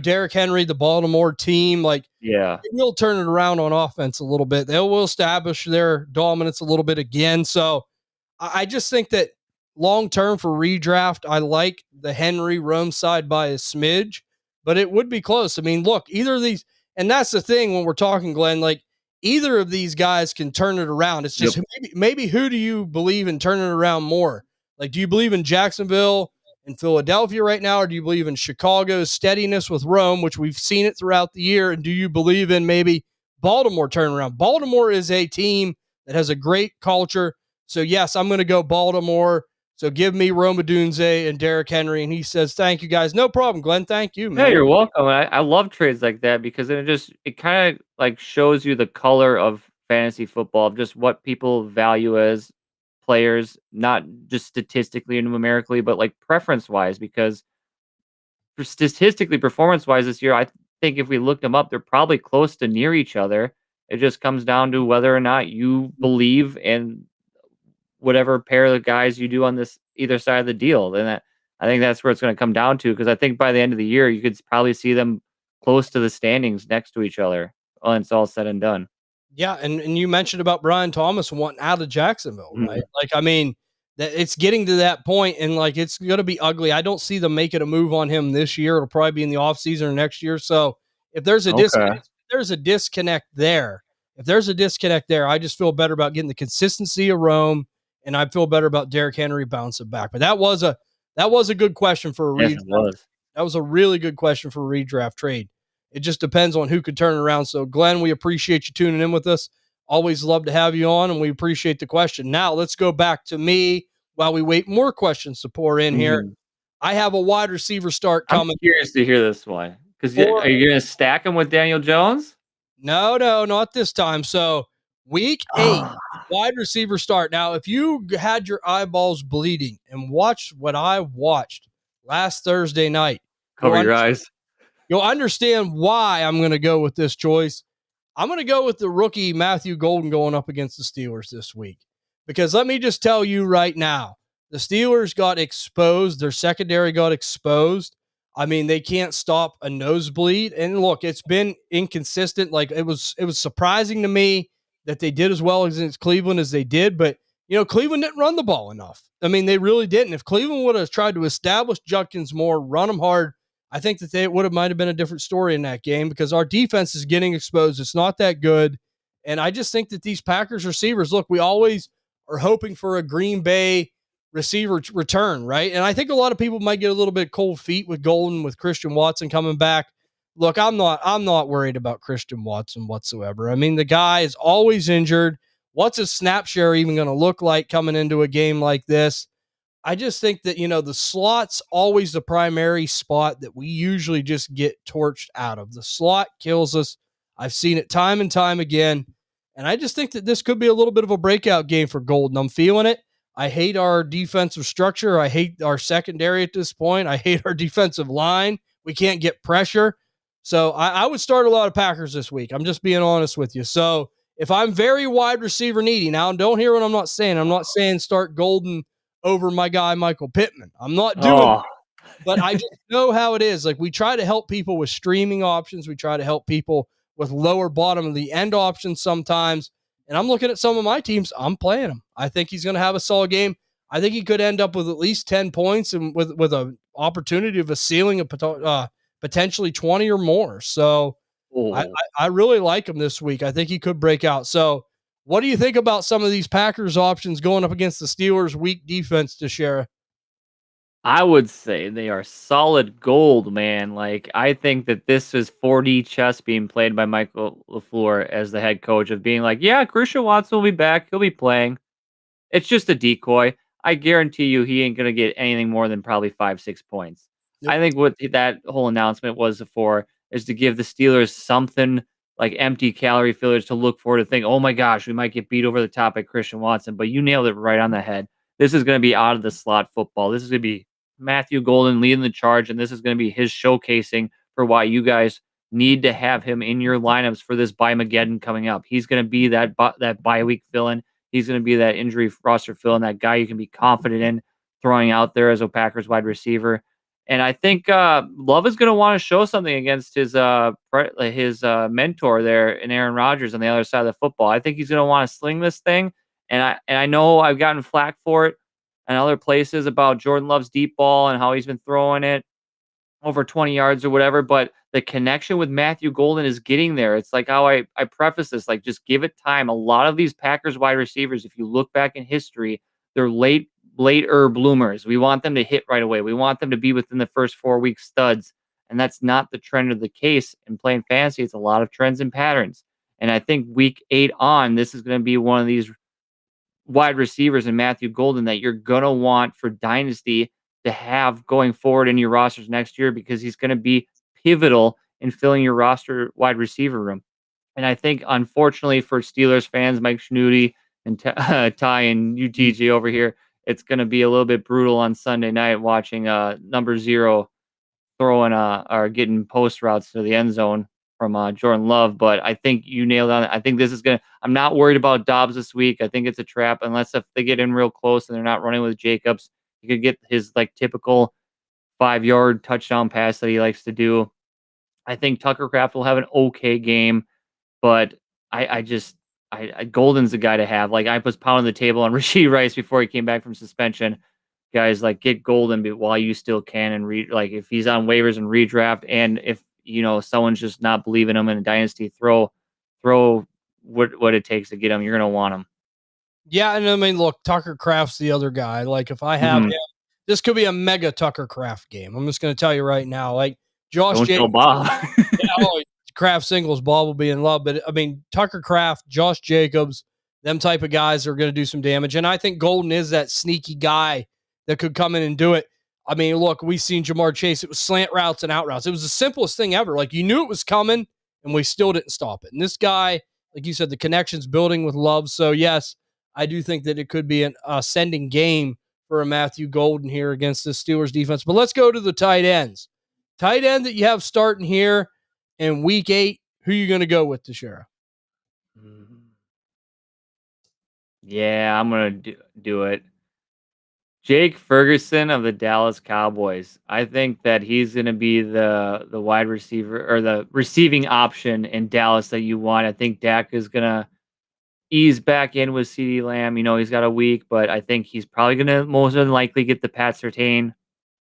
Derrick Henry, the Baltimore team, like Yeah. they will turn it around on offense a little bit. They will establish their dominance a little bit again. So I just think that long term for redraft, I like the Henry Rome side by a smidge, but it would be close. I mean, look, either of these, and that's the thing when we're talking, Glenn, like either of these guys can turn it around. It's just maybe who do you believe in turning it around more? Like, do you believe in Jacksonville and Philadelphia right now, or do you believe in Chicago's steadiness with Rome, which we've seen it throughout the year? And do you believe in maybe Baltimore turnaround? Baltimore is a team that has a great culture. So, yes, I'm going to go Baltimore. So give me Roma Dunze and Derrick Henry. And he says, thank you guys. No problem, Glenn. Thank you, Yeah, man. you're welcome. I love trades like that because it kind of like shows you the color of fantasy football, of just what people value as players, not just statistically and numerically, but like preference wise. Because for statistically, performance wise this year, I think if we looked them up, they're probably close to near each other. It just comes down to whether or not you believe in whatever pair of guys you do on this either side of the deal. And I think that's where it's going to come down to because I think by the end of the year, you could probably see them close to the standings next to each other when it's all said and done. Yeah, and you mentioned about Brian Thomas wanting out of Jacksonville, right? Mhm. Like, I mean, that it's getting to that point, and like it's going to be ugly. I don't see them making a move on him this year. It'll probably be in the offseason or next year. So if there's a Okay. disconnect there, I just feel better about getting the consistency of Rome, and I feel better about Derrick Henry bouncing back. But that was a good question for a Yes, redraft. it was. That was a really good question for a redraft trade. It just depends on who could turn it around. So, Glenn, we appreciate you tuning in with us. Always love to have you on, and we appreciate the question. Now, let's go back to me while we wait more questions to pour in here. Mhm. I have a wide receiver start I'm coming curious to hear this one because for are you going to stack him with Daniel Jones? no, no, not this time. So, week 8, Ah, wide receiver start. Now, if you had your eyeballs bleeding and watched what I watched last Thursday night, you'll cover your eyes. you'll understand why I'm going to go with this choice. I'm going to go with the rookie Matthew Golden going up against the Steelers this week. Because let me just tell you right now, the Steelers got exposed. Their secondary got exposed. I mean, they can't stop a nosebleed. And look, it's been inconsistent. Like it was surprising to me that they did as well against Cleveland as they did, but Cleveland didn't run the ball enough. I mean, they really didn't. If Cleveland would have tried to establish Judkins more, run them hard, I think that they would have might have been a different story in that game because our defense is getting exposed. It's not that good. And I just think that these Packers receivers, look, we always are hoping for a Green Bay receiver return, right? And I think a lot of people might get a little bit cold feet with Golden, with Christian Watson coming back. Look, I'm not worried about Christian Watson whatsoever. I mean, the guy is always injured. What's his snap share even going to look like coming into a game like this? I just think that, the slot's always the primary spot that we usually just get torched out of. The slot kills us. I've seen it time and time again. And I just think that this could be a little bit of a breakout game for Golden. I'm feeling it. I hate our defensive structure. I hate our secondary at this point. I hate our defensive line. We can't get pressure. So I would start a lot of Packers this week. I'm just being honest with you. So if I'm very wide receiver needy, now don't hear what I'm not saying. I'm not saying start Golden over my guy Michael Pittman. I'm not doing Oh, but I just know how it is. Like we try to help people with streaming options. We try to help people with lower bottom of the end options sometimes. And I'm looking at some of my teams. I'm playing him. I think he's going to have a solid game. I think he could end up with at least 10 points and with an opportunity of a ceiling of potentially 20 or more. So I, I, oh. I really like him this week. I think he could break out. So what do you think about some of these Packers options going up against the Steelers' weak defense, Teixeira? I would say they are solid gold, man. Like I think that this is 4D chess being played by Michael LaFleur as the head coach of being like, yeah, Christian Watson will be back. He'll be playing. It's just a decoy. I guarantee you he ain't gonna get anything more than probably 5, 6 points. Yep. I think what that whole announcement was for is to give the Steelers something like empty calorie fillers to look for to think, oh my gosh, we might get beat over the top by Christian Watson. But you nailed it right on the head. This is gonna be out of the slot football. This is gonna be Matthew Golden leading the charge, and this is gonna be his showcasing for why you guys need to have him in your lineups for this bye Mageddon coming up. He's gonna be that bye week fill-in. He's going to be that injury roster fill and that guy you can be confident in throwing out there as a Packers wide receiver. And I think Love is going to want to show something against his mentor there in Aaron Rodgers on the other side of the football. I think he's going to want to sling this thing. And I know I've gotten flack for it and other places about Jordan Love's deep ball and how he's been throwing it over 20 yards or whatever, but the connection with Matthew Golden is getting there. It's like how I preface this, like just give it time. A lot of these Packers wide receivers, if you look back in history, they're later bloomers. We want them to hit right away. We want them to be within the first 4 week studs. And that's not the trend of the case in playing fantasy. It's a lot of trends and patterns. And I think week 8 on, this is going to be one of these wide receivers in Matthew Golden that you're going to want for Dynasty to have going forward in your rosters next year, because he's going to be pivotal in filling your roster wide receiver room. And I think, unfortunately for Steelers fans, Mike Schnuty and Ty and UTG over here, it's going to be a little bit brutal on Sunday night watching number 0 throwing or getting post routes to the end zone from Jordan Love. But I think you nailed on it. I think this is going to, I'm not worried about Dobbs this week. I think it's a trap, unless if they get in real close and they're not running with Jacobs. He could get his like typical 5-yard touchdown pass that he likes to do. I think Tucker Kraft will have an okay game, but Golden's the guy to have. Like, I was pounding the table on Rashee Rice before he came back from suspension. Guys, like, get Golden while you still can, and like if he's on waivers and redraft, and if someone's just not believing him in a dynasty, throw what it takes to get him. You're gonna want him. Yeah, and I mean, look, Tucker Kraft's the other guy. Like, if I have him, this could be a mega Tucker Kraft game. I'm just going to tell you right now. Like, Josh Jacobs, Kraft singles, ball will be in love. But I mean, Tucker Kraft, Josh Jacobs, them type of guys are going to do some damage. And I think Golden is that sneaky guy that could come in and do it. I mean, look, we've seen Jamar Chase. It was slant routes and out routes. It was the simplest thing ever. Like, you knew it was coming, and we still didn't stop it. And this guy, like you said, the connection's building with Love. So, yes, I do think that it could be an ascending game for a Matthew Golden here against the Steelers defense. But let's go to the tight ends. Tight end that you have starting here in week 8, who are you going to go with, Teixeira? Yeah, I'm going to do it. Jake Ferguson of the Dallas Cowboys. I think that he's going to be the wide receiver or the receiving option in Dallas that you want. I think Dak is going to ease back in with CeeDee Lamb. He's got a week, but I think he's probably going to most than likely get the Pat Surtain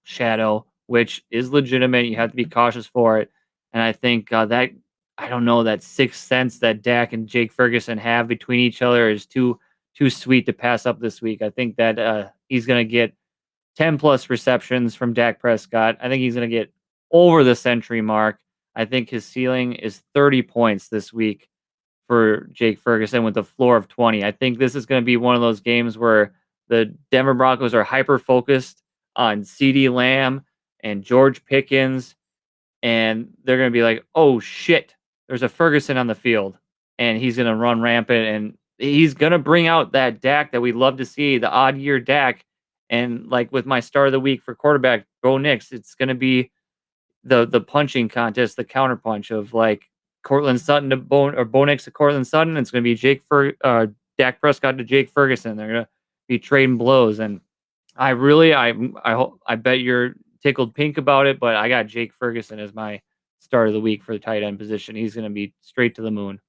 shadow, which is legitimate. You have to be cautious for it. And I think that, I don't know, that sixth sense that Dak and Jake Ferguson have between each other is too sweet to pass up this week. I think that he's going to get 10 plus receptions from Dak Prescott. I think he's going to get over the century mark. I think his ceiling is 30 points this week for Jake Ferguson with a floor of 20. I think this is going to be one of those games where the Denver Broncos are hyper focused on CeeDee Lamb and George Pickens, and they're going to be like, oh shit, there's a Ferguson on the field, and he's going to run rampant, and he's going to bring out that Dak that we love to see, the odd year Dak. And like with my start of the week for quarterback, Bo Nix, it's going to be the punching contest, the counter punch of like Cortland Sutton to Bo Nix to Cortland Sutton. It's going to be Dak Prescott to Jake Ferguson. They're going to be trading blows. And I bet you're tickled pink about it, but I got Jake Ferguson as my start of the week for the tight end position. He's going to be straight to the moon.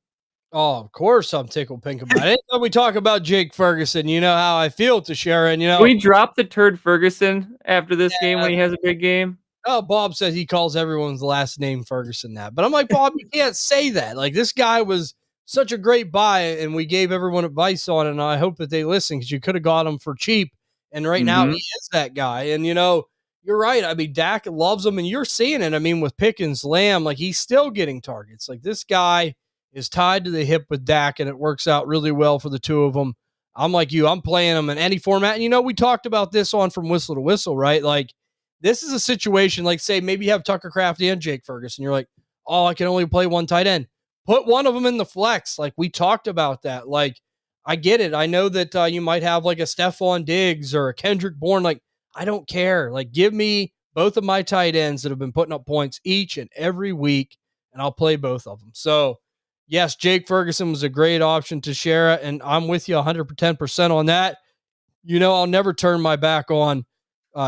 Oh, of course I'm tickled pink about it. When we talk about Jake Ferguson, you know how I feel, Teixeira. And Can we drop the turd Ferguson after this game when he has a big game? Oh, Bob says he calls everyone's last name Ferguson that. But I'm like, Bob, you can't say that. Like, this guy was such a great buy, and we gave everyone advice on it, and I hope that they listen, because you could have got him for cheap. And right now he is that guy. And, you're right. I mean, Dak loves him, and you're seeing it. I mean, with Pickens, Lamb, like, he's still getting targets. Like, this guy is tied to the hip with Dak, and it works out really well for the two of them. I'm like you. I'm playing them in any format. And, we talked about this on From Whistle to Whistle, right? Like, this is a situation, like, say, maybe you have Tucker Kraft and Jake Ferguson. You're like, oh, I can only play one tight end. Put one of them in the flex. Like, we talked about that. Like, I get it. I know that you might have, like, a Stephon Diggs or a Kendrick Bourne. Like, I don't care. Like, give me both of my tight ends that have been putting up points each and every week, and I'll play both of them. So, yes, Jake Ferguson was a great option to share, and I'm with you 110% on that. I'll never turn my back on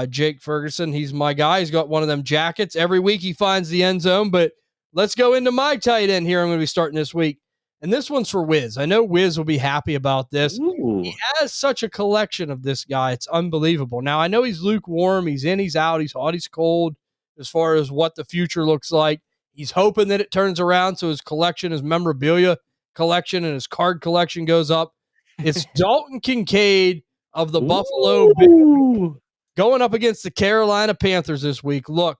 Jake Ferguson. He's my guy. He's got one of them jackets. Every week he finds the end zone, but let's go into my tight end here. I'm going to be starting this week. And this one's for Wiz. I know Wiz will be happy about this. Ooh. He has such a collection of this guy. It's unbelievable. Now, I know he's lukewarm. He's in, he's out, he's hot, he's cold as far as what the future looks like. He's hoping that it turns around so his collection, his memorabilia collection, and his card collection goes up. It's Dalton Kincaid of the Buffalo Bills going up against the Carolina Panthers this week. Look,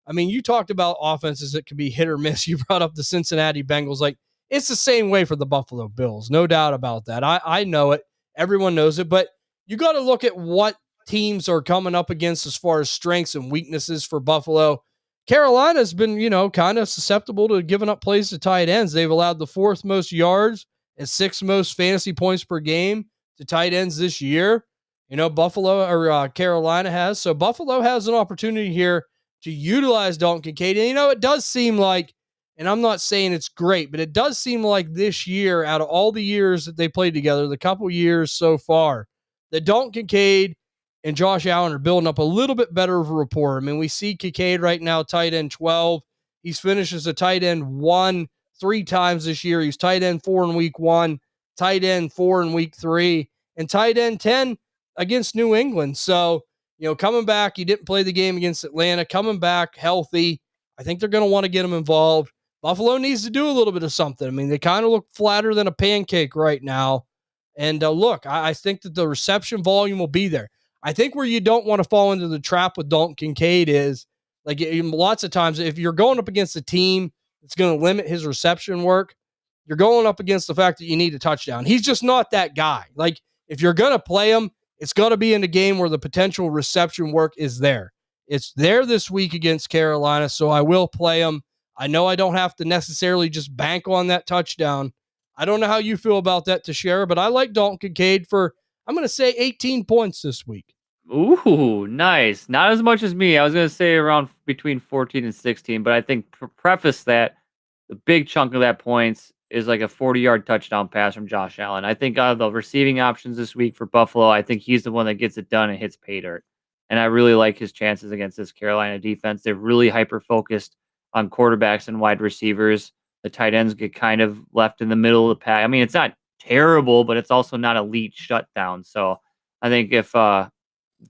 I mean, you talked about offenses that could be hit or miss. You brought up the Cincinnati Bengals. Like, it's the same way for the Buffalo Bills. No doubt about that. I know it. Everyone knows it, but you got to look at what teams are coming up against as far as strengths and weaknesses for Buffalo. Carolina's been, kind of susceptible to giving up plays to tight ends. They've allowed the fourth most yards and sixth most fantasy points per game to tight ends this year. Buffalo or Carolina has. So Buffalo has an opportunity here to utilize Dalton Kincaid. And, it does seem like, and I'm not saying it's great, but it does seem like this year, out of all the years that they played together, the couple years so far, that Dalton Kincaid and Josh Allen are building up a little bit better of a rapport. I mean, we see Kincaid right now, tight end 12. He's finished as a tight end 1 3 times this year. He's tight end 4 in week 1, tight end 4 in week 3, and tight end 10 against New England. So, coming back, he didn't play the game against Atlanta, coming back healthy. I think they're going to want to get him involved. Buffalo needs to do a little bit of something. I mean, they kind of look flatter than a pancake right now. And look, I think that the reception volume will be there. I think where you don't want to fall into the trap with Dalton Kincaid is, like, lots of times, if you're going up against a team that's going to limit his reception work, you're going up against the fact that you need a touchdown. He's just not that guy. Like, if you're going to play him, it's got to be in a game where the potential reception work is there. It's there this week against Carolina, so I will play him. I know I don't have to necessarily just bank on that touchdown. I don't know how you feel about that, Teixeira, but I like Dalton Kincaid for, I'm going to say, 18 points this week. Ooh, nice. Not as much as me. I was going to say around between 14 and 16, but I think preface that the big chunk of that points is like a 40-yard touchdown pass from Josh Allen. I think out of the receiving options this week for Buffalo, I think he's the one that gets it done and hits pay dirt. And I really like his chances against this Carolina defense. They're really hyper-focused on quarterbacks and wide receivers. The tight ends get kind of left in the middle of the pack. I mean, it's not terrible, but it's also not elite shutdown. So I think if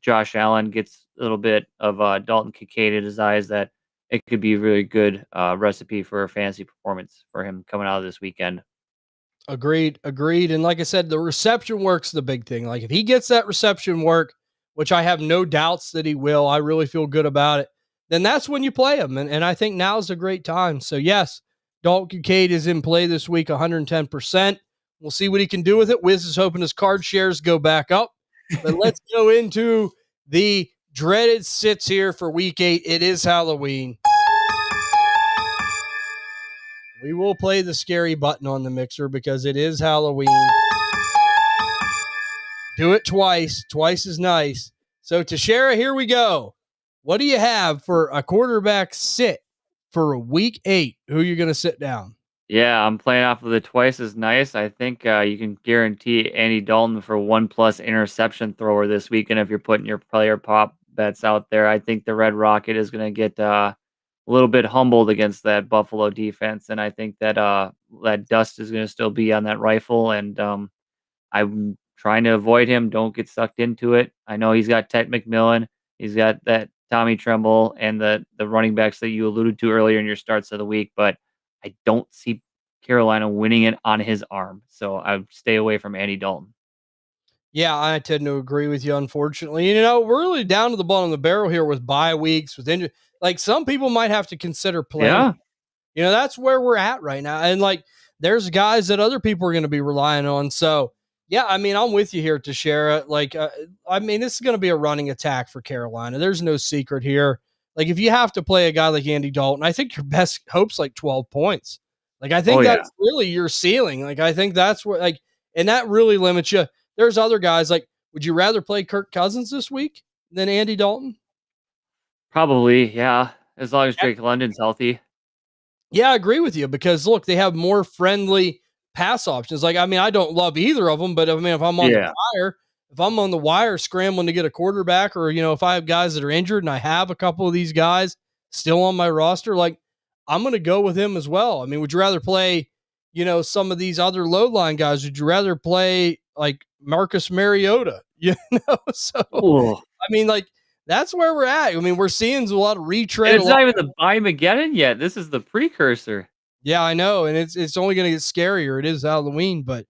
Josh Allen gets a little bit of Dalton Kincaid in his eyes, that it could be a really good recipe for a fantasy performance for him coming out of this weekend. Agreed. And like I said, the reception work's the big thing. Like, if he gets that reception work, which I have no doubts that he will, I really feel good about it, then that's when you play him. And I think now's a great time. So yes, Dalton Kincaid is in play this week, 110%. We'll see what he can do with it. Wiz is hoping his card shares go back up. But let's go into the dreaded sits here for week 8. It is Halloween. We will play the scary button on the mixer because it is Halloween. Do it twice. Twice is nice. So, Teixeira, here we go. What do you have for a quarterback sit for a week 8? Who are you going to sit down? Yeah, I'm playing off of the twice as nice. I think you can guarantee Andy Dalton for 1+ interception thrower this weekend if you're putting your player pop bets out there. I think the Red Rocket is going to get a little bit humbled against that Buffalo defense, and I think that that dust is going to still be on that rifle. And I'm trying to avoid him. Don't get sucked into it. I know he's got Ted McMillan. He's got that Tommy Tremble and the running backs that you alluded to earlier in your starts of the week, but I don't see Carolina winning it on his arm. So I stay away from Andy Dalton. Yeah, I tend to agree with you, unfortunately. We're really down to the bottom of the barrel here with bye weeks, with injury. Like, some people might have to consider playing. Yeah. That's where we're at right now. And, like, there's guys that other people are going to be relying on. So, yeah, I mean, I'm with you here, Teixeira. Like, I mean, this is going to be a running attack for Carolina. There's no secret here. Like, if you have to play a guy like Andy Dalton, I think your best hope's like 12 points. Like, I think that's really your ceiling. Like, I think that's what, like, and that really limits you. There's other guys, like, would you rather play Kirk Cousins this week than Andy Dalton? Probably, yeah. As long as Drake London's healthy. Yeah, I agree with you because, look, they have more friendly pass options. Like, I mean, I don't love either of them, but I mean, if I'm on the wire scrambling to get a quarterback, or, if I have guys that are injured and I have a couple of these guys still on my roster, like, I'm going to go with him as well. I mean, would you rather play, some of these other low line guys? Would you rather play like Marcus Mariota? So, Ooh. I mean, like, that's where we're at. I mean, we're seeing a lot of retread. It's not even the Buymageddon yet. This is the precursor. Yeah, I know. And it's only going to get scarier. It is Halloween. But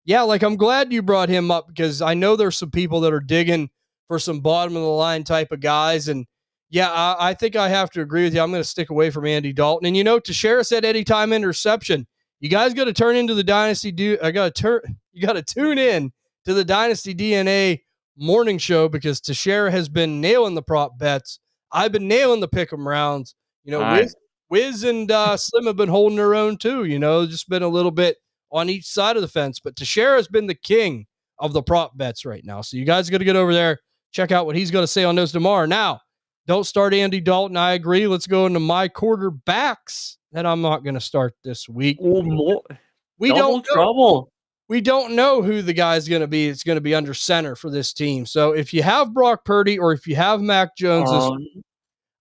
yeah, like, I'm glad you brought him up because I know there's some people that are digging for some bottom of the line type of guys. And yeah, I think I have to agree with you. I'm going to stick away from Andy Dalton. And, Teixeira said anytime interception. You guys got to turn into the dynasty. You got to tune in to the Dynasty DNA morning show because Teixeira has been nailing the prop bets. I've been nailing the pick 'em rounds. You know, All right. Wiz and Slim have been holding their own too. You know, just been a little bit on each side of the fence. But Teixeira has been the king of the prop bets right now. So you guys got to get over there, check out what he's going to say on those tomorrow. Now, don't start Andy Dalton. I agree. Let's go into my quarterbacks that I'm not going to start this week. Oh, more We double don't know. trouble. We don't know who the guy's going to be. It's going to be under center for this team. So if you have Brock Purdy or if you have Mac Jones,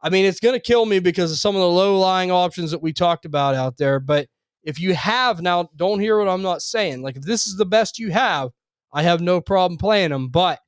I mean, it's going to kill me because of some of the low-lying options that we talked about out there. But if you have now, don't hear what I'm not saying. Like if this is the best you have, I have no problem playing them. But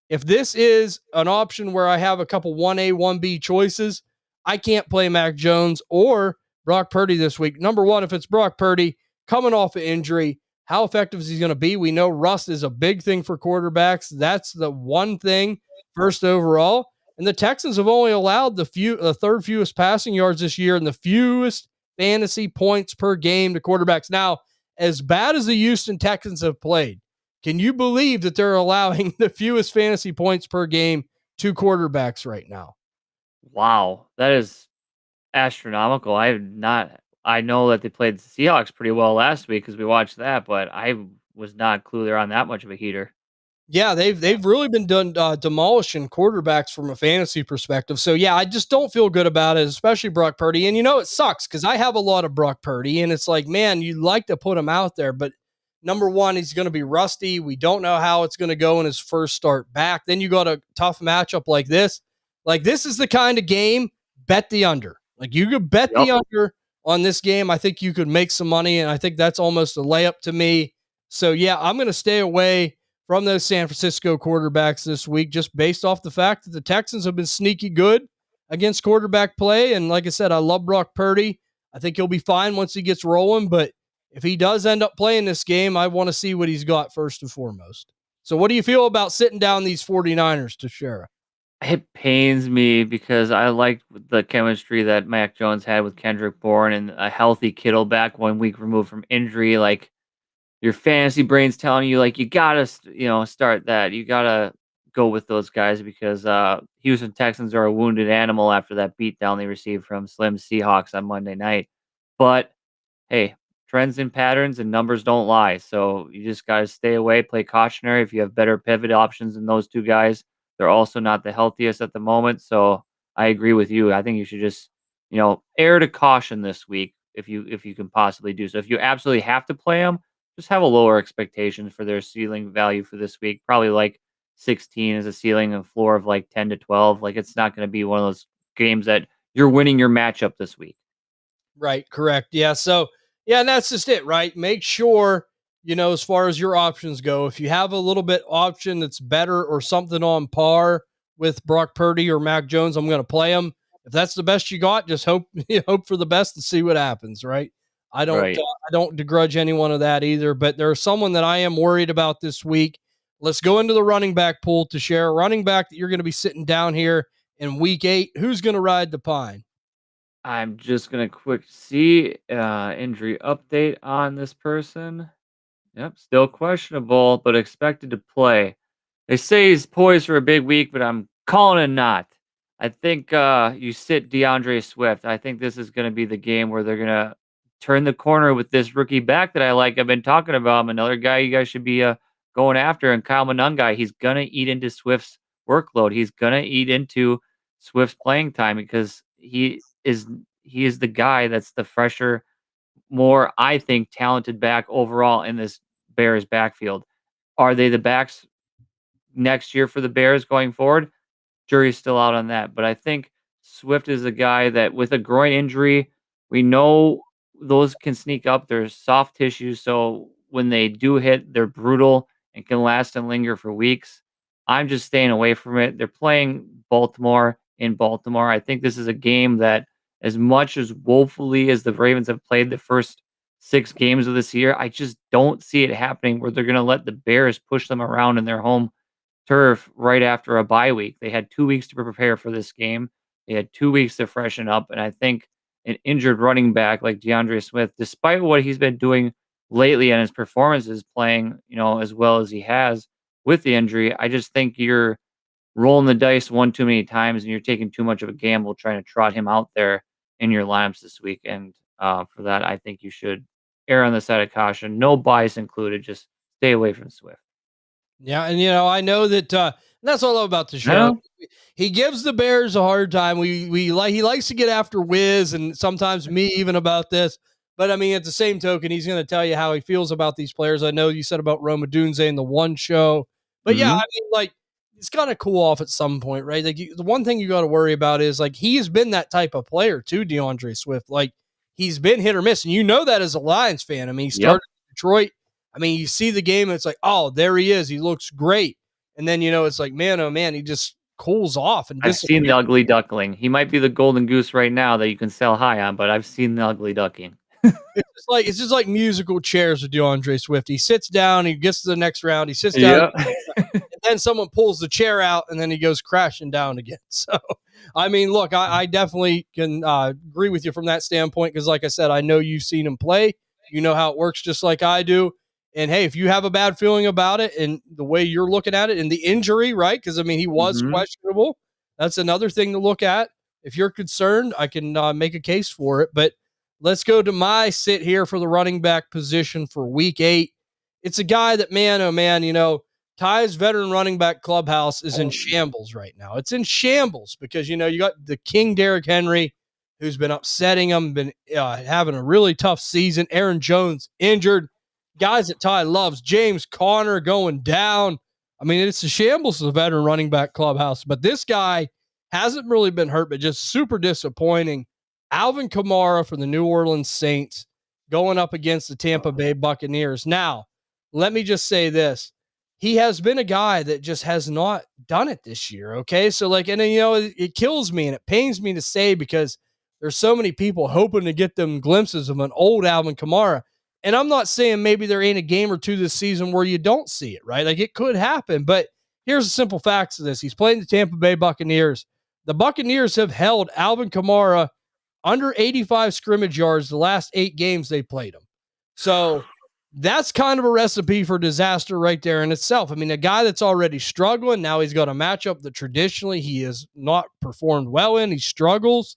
if this is an option where I have a couple 1A, 1B choices, I can't play Mac Jones or Brock Purdy this week. Number one, if it's Brock Purdy coming off an injury, how effective is he going to be? We know rust is a big thing for quarterbacks. That's the one thing first overall. And the Texans have only allowed the third fewest passing yards this year and the fewest fantasy points per game to quarterbacks. Now, as bad as the Houston Texans have played, can you believe that they're allowing the fewest fantasy points per game to quarterbacks right now? Wow, that is astronomical. I know that they played the Seahawks pretty well last week because we watched that, but I was not clue they're on that much of a heater. Yeah, they've really been done demolishing quarterbacks from a fantasy perspective. So yeah, I just don't feel good about it, especially Brock Purdy. And you know it sucks because I have a lot of Brock Purdy, and it's like, man, you'd like to put him out there, but number one, he's going to be rusty. We don't know how it's going to go in his first start back. Then you got a tough matchup like this. Like this is the kind of game, bet the under. Like you could bet the under on this game. I think you could make some money, and I think that's almost a layup to me. So yeah, I'm going to stay away from those San Francisco quarterbacks this week, just based off the fact that the Texans have been sneaky good against quarterback play. And like I said, I love Brock Purdy. I think he'll be fine once he gets rolling, but if he does end up playing this game, I want to see what he's got first and foremost. So what do you feel about sitting down these 49ers, Teixeira? It pains me because I liked the chemistry that Mac Jones had with Kendrick Bourne and a healthy Kittle back 1 week removed from injury. Like your fantasy brain's telling you, like you gotta, start that. You gotta go with those guys because Houston Texans are a wounded animal after that beatdown they received from Slim Seahawks on Monday night. But hey, trends and patterns and numbers don't lie. So you just got to stay away, play cautionary. If you have better pivot options than those two guys, they're also not the healthiest at the moment. So I agree with you. I think you should just, err to caution this week if you can possibly do so. If you absolutely have to play them, just have a lower expectation for their ceiling value for this week. Probably like 16 is a ceiling and floor of like 10 to 12. Like it's not going to be one of those games that you're winning your matchup this week. Right, correct. Yeah, so yeah, and that's just it, right? Make sure, as far as your options go, if you have a little bit option that's better or something on par with Brock Purdy or Mac Jones, I'm going to play them. If that's the best you got, just hope hope for the best and see what happens, right? Right. I don't begrudge any one of that either, but there's someone that I am worried about this week. Let's go into the running back pool to share a running back that you're going to be sitting down here in week 8. Who's going to ride the pine? I'm just gonna quick see injury update on this person. Yep, still questionable, but expected to play. They say he's poised for a big week, but I'm calling it not. I think you sit DeAndre Swift. I think this is going to be the game where they're going to turn the corner with this rookie back that I like. I've been talking about him. Another guy you guys should be going after. And Kyle Monungai, he's going to eat into Swift's workload. He's going to eat into Swift's playing time because he is the guy that's the fresher, more, I think, talented back overall in this Bears backfield. Are they the backs next year for the Bears going forward? Jury's still out on that. But I think Swift is a guy that with a groin injury, we know those can sneak up. There's soft tissues. So when they do hit, they're brutal and can last and linger for weeks. I'm just staying away from it. They're playing Baltimore in Baltimore. I think this is a game that, as much as woefully as the Ravens have played the first 6 games of this year, I just don't see it happening where they're going to let the Bears push them around in their home turf right after a bye week. They had 2 weeks to prepare for this game. They had 2 weeks to freshen up. And I think an injured running back like DeAndre Smith, despite what he's been doing lately and his performances playing, as well as he has, with the injury. I just think you're rolling the dice one too many times, and you're taking too much of a gamble trying to trot him out there in your lineups this week. And for that, I think you should err on the side of caution. No bias included. Just stay away from Swift. Yeah, and I know that that's what I love about the show. No. He gives the Bears a hard time. He likes to get after Wiz and sometimes me even about this. But I mean, at the same token, he's going to tell you how he feels about these players. I know you said about Roma Dunze in the one show, but yeah, I Mhm. mean, like it's got to cool off at some point, right? Like the one thing you got to worry about is like he has been that type of player too, DeAndre Swift. Like he's been hit or miss, and you know that as a Lions fan. I mean, he Yep. started in Detroit. I mean, you see the game, and it's like, oh, there he is. He looks great. And then, it's like, man, oh, man, he just cools off and I've seen the disappears. ugly duckling. He might be the golden goose right now that you can sell high on, but I've seen the ugly ducking. It's just like musical chairs with DeAndre Swift. He sits down, he gets to the next round, he sits down, Yep. and then someone pulls the chair out, and then he goes crashing down again. So, I mean, look, I definitely can agree with you from that standpoint because, like I said, I know you've seen him play. You know how it works just like I do. And hey, if you have a bad feeling about it and the way you're looking at it and the injury, right? Because I mean, he was Mhm. questionable. That's another thing to look at. If you're concerned, I can make a case for it. But let's go to my sit here for the running back position for week 8. It's a guy that, man, oh man, Ty's veteran running back clubhouse is in shambles right now. It's in shambles because, you got the King Derrick Henry, who's been upsetting him, been having a really tough season. Aaron Jones injured. Guys that Ty loves, James Conner going down. I mean, it's a shambles of the veteran running back clubhouse. But this guy hasn't really been hurt, but just super disappointing. Alvin Kamara for the New Orleans Saints going up against the Tampa Bay Buccaneers. Now, let me just say this. He has been a guy that just has not done it this year. Okay. So, like, and then, it kills me and it pains me to say because there's so many people hoping to get them glimpses of an old Alvin Kamara. And I'm not saying maybe there ain't a game or two this season where you don't see it, right? Like it could happen. But here's the simple facts of this. He's playing the Tampa Bay Buccaneers. The Buccaneers have held Alvin Kamara under 85 scrimmage yards the last 8 games they played him. So that's kind of a recipe for disaster right there in itself. I mean, a guy that's already struggling, now he's got a matchup that traditionally he has not performed well in. He struggles.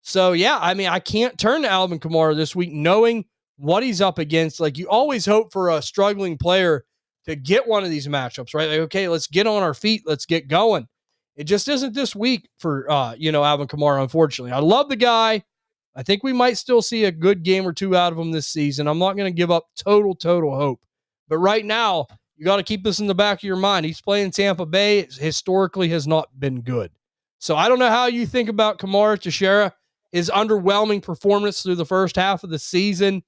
So, yeah, I mean, I can't turn to Alvin Kamara this week knowing what he's up against. Like, you always hope for a struggling player to get one of these matchups, right? Like, okay, let's get on our feet. Let's get going. It just isn't this week for, Alvin Kamara, unfortunately. I love the guy. I think we might still see a good game or two out of him this season. I'm not going to give up total hope. But right now, you got to keep this in the back of your mind. He's playing Tampa Bay. Historically has not been good. So I don't know how you think about Kamara Teixeira, his underwhelming performance through the first half of the season.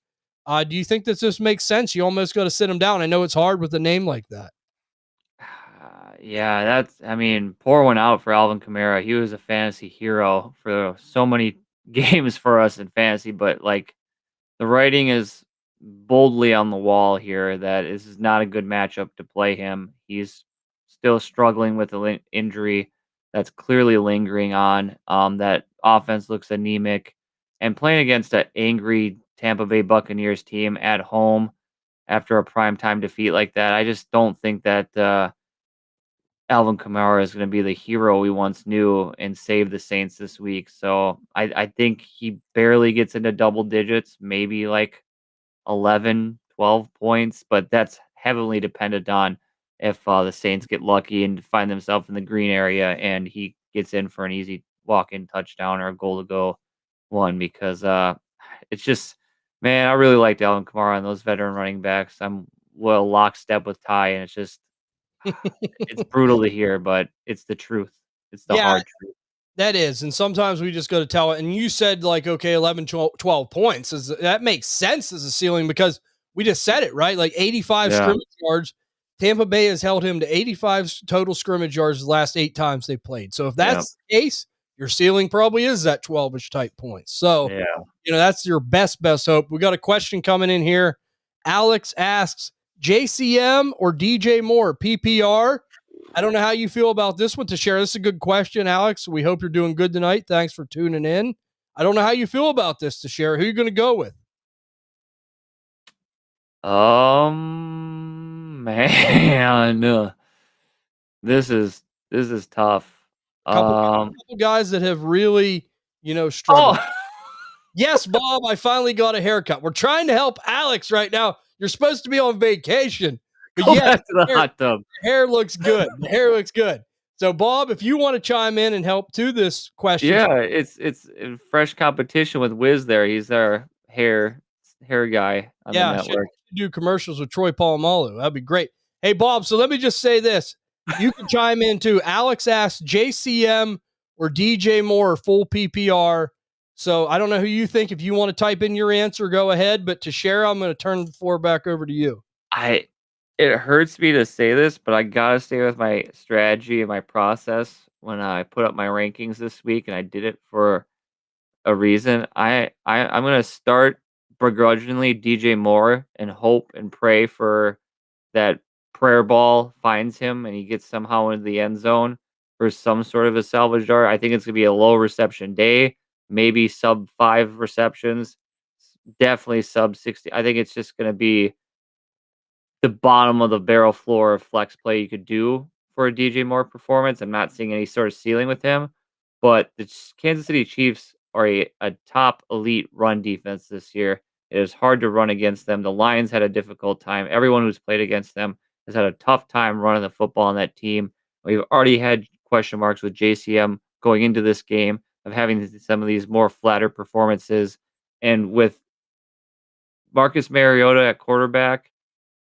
Do you think that this makes sense? You almost got to sit him down. I know it's hard with a name like that. Yeah, I mean, pour one out for Alvin Kamara. He was a fantasy hero for so many games for us in fantasy, but like the writing is boldly on the wall here that this is not a good matchup to play him. He's still struggling with an injury that's clearly lingering on. That offense looks anemic, and playing against an angry Tampa Bay Buccaneers team at home after a primetime defeat like that, I just don't think that Alvin Kamara is going to be the hero we once knew and save the Saints this week. So I think he barely gets into double digits, maybe like 11, 12 points, but that's heavily dependent on if the Saints get lucky and find themselves in the green area and he gets in for an easy walk-in touchdown or a goal to go one because it's just, man, I really liked Alvin Kamara and those veteran running backs. I'm well lockstep with Ty, and it's just it's brutal to hear, but it's the truth. It's the Yeah, hard truth. that is. And sometimes we just got to tell it. And you said like, okay, 11, 12 points. That makes sense as a ceiling because we just said it, right? Like 85 Yeah. scrimmage yards. Tampa Bay has held him to 85 total scrimmage yards the last 8 times they played. So if Yeah. that's the case, your ceiling probably is that 12-ish type points. So, Yeah. that's your best hope. We got a question coming in here. Alex asks, JCM or DJ Moore, PPR? I don't know how you feel about this one to share. This is a good question, Alex. We hope you're doing good tonight. Thanks for tuning in. I don't know how you feel about this to share. Who are you going to go with? Man. This is tough. Couple Um, couple guys that have really, oh, struggled. Yes, Bob, I finally got a haircut. We're trying to help Alex right now. You're supposed to be on vacation, but go yes, back to the hair hot tub. hair looks good. The hair looks good. So, Bob, if you want to chime in and help to this question, Yeah, it's in fresh competition with Wiz there. He's our hair guy on the yeah, should network. do commercials with Troy Polamalu. That'd be great. Hey, Bob, so let me just say this. You can chime in too. Alex asked JCM or DJ Moore full PPR. So I don't know who you think. If you want to type in your answer, go ahead. But to share, I'm going to turn the floor back over to you. I It hurts me to say this, but I gotta stay with my strategy and my process when I put up my rankings this week, and I did it for a reason. I'm gonna start begrudgingly DJ Moore and hope and pray for that prayer ball finds him and he gets somehow into the end zone for some sort of a salvage dart. I think it's gonna be a low reception day, maybe sub 5 receptions, definitely sub 60. I think it's just gonna be the bottom of the barrel floor of flex play you could do for a DJ Moore performance. I'm not seeing any sort of ceiling with him, but the Kansas City Chiefs are a top elite run defense this year. It is hard to run against them. The Lions had a difficult time. Everyone who's played against them has had a tough time running the football on that team. We've already had question marks with JCM going into this game of having some of these more flatter performances. And with Marcus Mariota at quarterback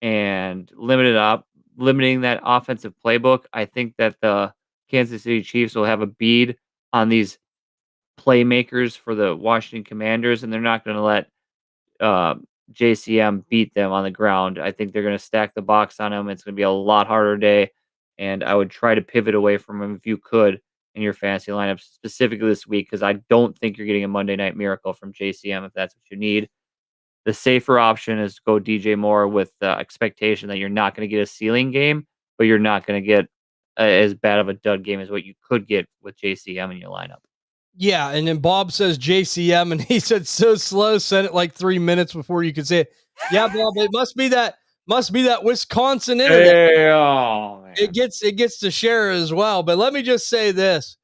and limiting that offensive playbook, I think that the Kansas City Chiefs will have a bead on these playmakers for the Washington Commanders, and they're not going to let uh, JCM beat them on the ground. I think they're going to stack the box on him. It's going to be a lot harder day, and I would try to pivot away from him if you could in your fantasy lineup, specifically this week, because I don't think you're getting a Monday Night Miracle from JCM if that's what you need. The safer option is to go DJ Moore with the expectation that you're not going to get a ceiling game, but you're not going to get as bad of a dud game as what you could get with JCM in your lineup. Yeah, and then Bob says JCM, and he said so slow, said it like 3 minutes before you could say it. Yeah, Bob, it must be that Wisconsin internet. Hey, oh It man. gets to share as well. But let me just say this.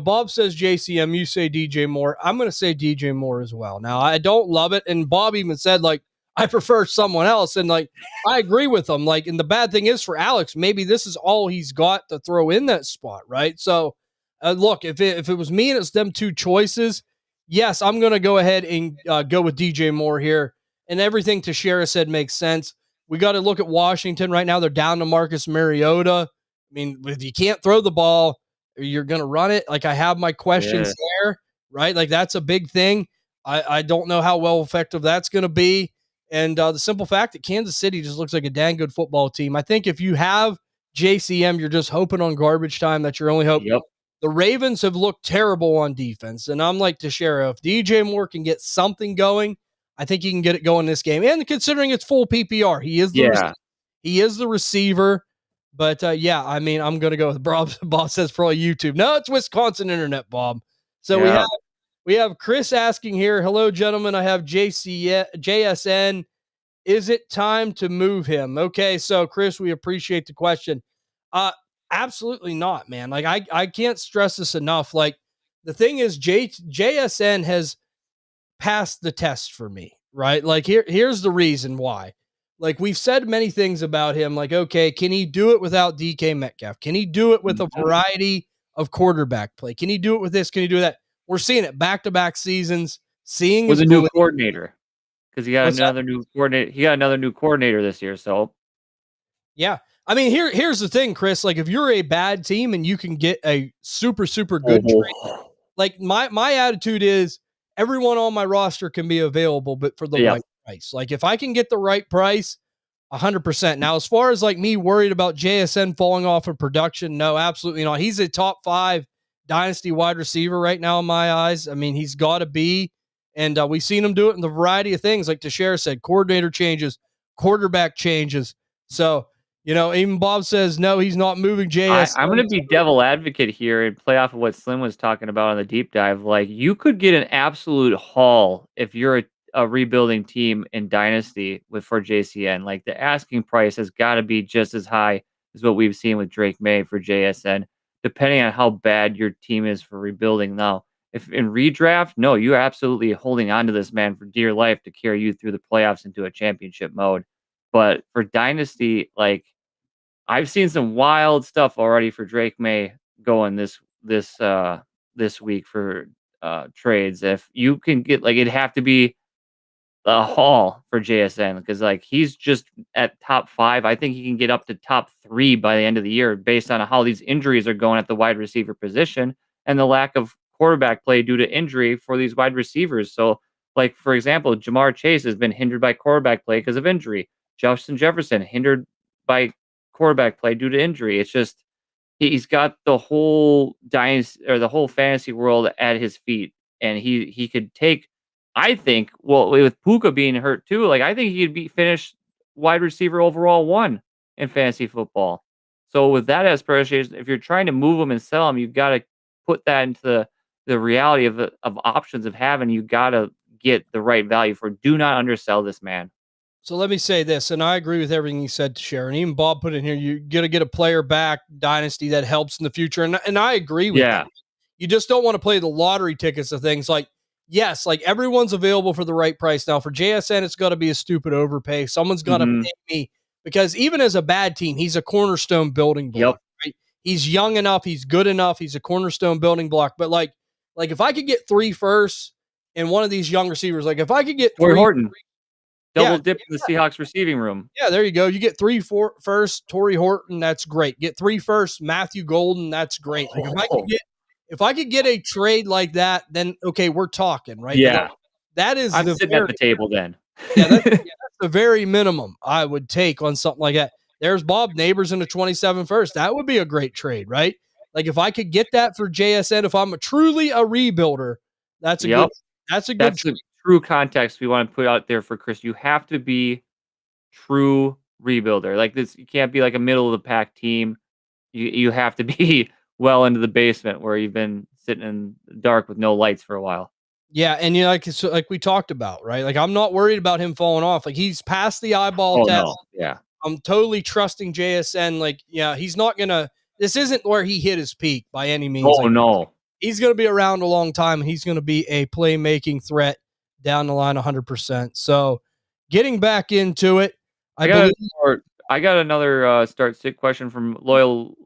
Bob says JCM, you say DJ Moore. I'm going to say DJ Moore as well. Now, I don't love it. And Bob even said, like, I prefer someone else. And, like, I agree with him. Like, and the bad thing is for Alex, maybe this is all he's got to throw in that spot, right? So, look, if it was me and it's them two choices, yes, I'm going to go ahead and go with DJ Moore here. And everything Teixeira said makes sense. We got to look at Washington right now. They're down to Marcus Mariota. I mean, if you can't throw the ball, you're going to run it. Like, I have my questions Yeah. there, right? Like, that's a big thing. I don't know how well effective that's going to be. And the simple fact that Kansas City just looks like a dang good football team. I think if you have JCM, you're just hoping on garbage time. That's your only hope. Yep. The Ravens have looked terrible on defense. And I'm like Teixeira, if DJ Moore can get something going, I think he can get it going this game. And considering it's full PPR, Yeah. he is the receiver. But yeah, I mean, I'm gonna go with Bob. Bob says probably YouTube. No, it's Wisconsin internet, Bob. So Yeah. we have Chris asking here. Hello, gentlemen. I have JSN. Is it time to move him? Okay, so Chris, we appreciate the question. Uh, Absolutely not, man. Like I can't stress this enough. Like the thing is, JSN has passed the test for me, right? Like here's the reason why. Like we've said many things about him, like, okay, can he do it without DK Metcalf? Can he do it with a Mhm. variety of quarterback play? Can he do it with this? Can he do that? We're seeing it back-to-back seasons, seeing With his a new validity. coordinator, because he got What's that? another new coordinator. He got another new coordinator this year. So Yeah. I mean, here's the thing, Chris. Like, if you're a bad team and you can get a super, super good trade, oh. like my attitude is everyone on my roster can be available, but for the Yep. right price. Like if I can get the right price, 100%. Now, as far as like me worried about JSN falling off of production, no, absolutely not. He's a top 5 dynasty wide receiver right now in my eyes. I mean, he's got to be, and we've seen him do it in the variety of things. Like Teixeira said, coordinator changes, quarterback changes. So, even Bob says no, he's not moving I'm JSN. gonna be devil advocate here and play off of what Slim was talking about on the deep dive. Like you could get an absolute haul if you're a rebuilding team in Dynasty with for JCN. Like the asking price has got to be just as high is what we've seen with Drake May for JSN, depending on how bad your team is for rebuilding now. If in redraft, no, you're absolutely holding on to this man for dear life to carry you through the playoffs into a championship mode. But for Dynasty, like I've seen some wild stuff already for Drake May going this week for trades. If you can get like it'd have to be a haul for JSN because like he's just at top 5. I think he can get up to top 3 by the end of the year based on how these injuries are going at the wide receiver position and the lack of quarterback play due to injury for these wide receivers. So, like for example, Jamar Chase has been hindered by quarterback play because of injury. Justin Jefferson hindered by quarterback play due to injury. It's just he's got the whole dynasty or the whole fantasy world at his feet, and he could take. I think well with Puka being hurt too, like I think he could be finished wide receiver overall 1 in fantasy football. So with that aspiration, if you're trying to move him and sell him, you've got to put that into the reality of options of having. You got to get the right value for. Do not undersell this man. So let me say this, and I agree with everything you said to Sharon. Even Bob put in here, you got to get a player back dynasty that helps in the future. And I agree with Yeah. that. You just don't want to play the lottery tickets of things like, yes, like everyone's available for the right price. Now for JSN, it's got to be a stupid overpay. Someone's got to pay me because even as a bad team, he's a cornerstone building block, right? He's young enough. He's good enough. He's a cornerstone building block. But like if I could get 3 firsts and one of these young receivers, like if I could get Corey 3 Horton. Double Yeah, dip in the Seahawks receiving room. Yeah, there you go. You get 3 first, Torrey Horton, that's great. Get 3 first, Matthew Golden, that's great. Like if I could get a trade like that, then okay, we're talking, right? Yeah. Like, that is I'm the sitting very, at the table then. that's the very minimum I would take on something like that. There's Bob Neighbors in the 27 first. That would be a great trade, right? Like if I could get that for JSN, if I'm truly a rebuilder, that's a good. That's a good. That's the true context we want to put out there for Chris. You have to be true rebuilder. Like this, you can't be like a middle of the pack team. You have to be well into the basement where you've been sitting in the dark with no lights for a while. Yeah, and you know, like we talked about, right? Like I'm not worried about him falling off. Like he's passed the eyeball test. No. Yeah. I'm totally trusting JSN. Like, yeah, he's not gonna. This isn't where he hit his peak by any means. Oh no, he's gonna be around a long time, and he's gonna be a playmaking threat down the line, 100%. So, getting back into it, I got another start sit question from loyal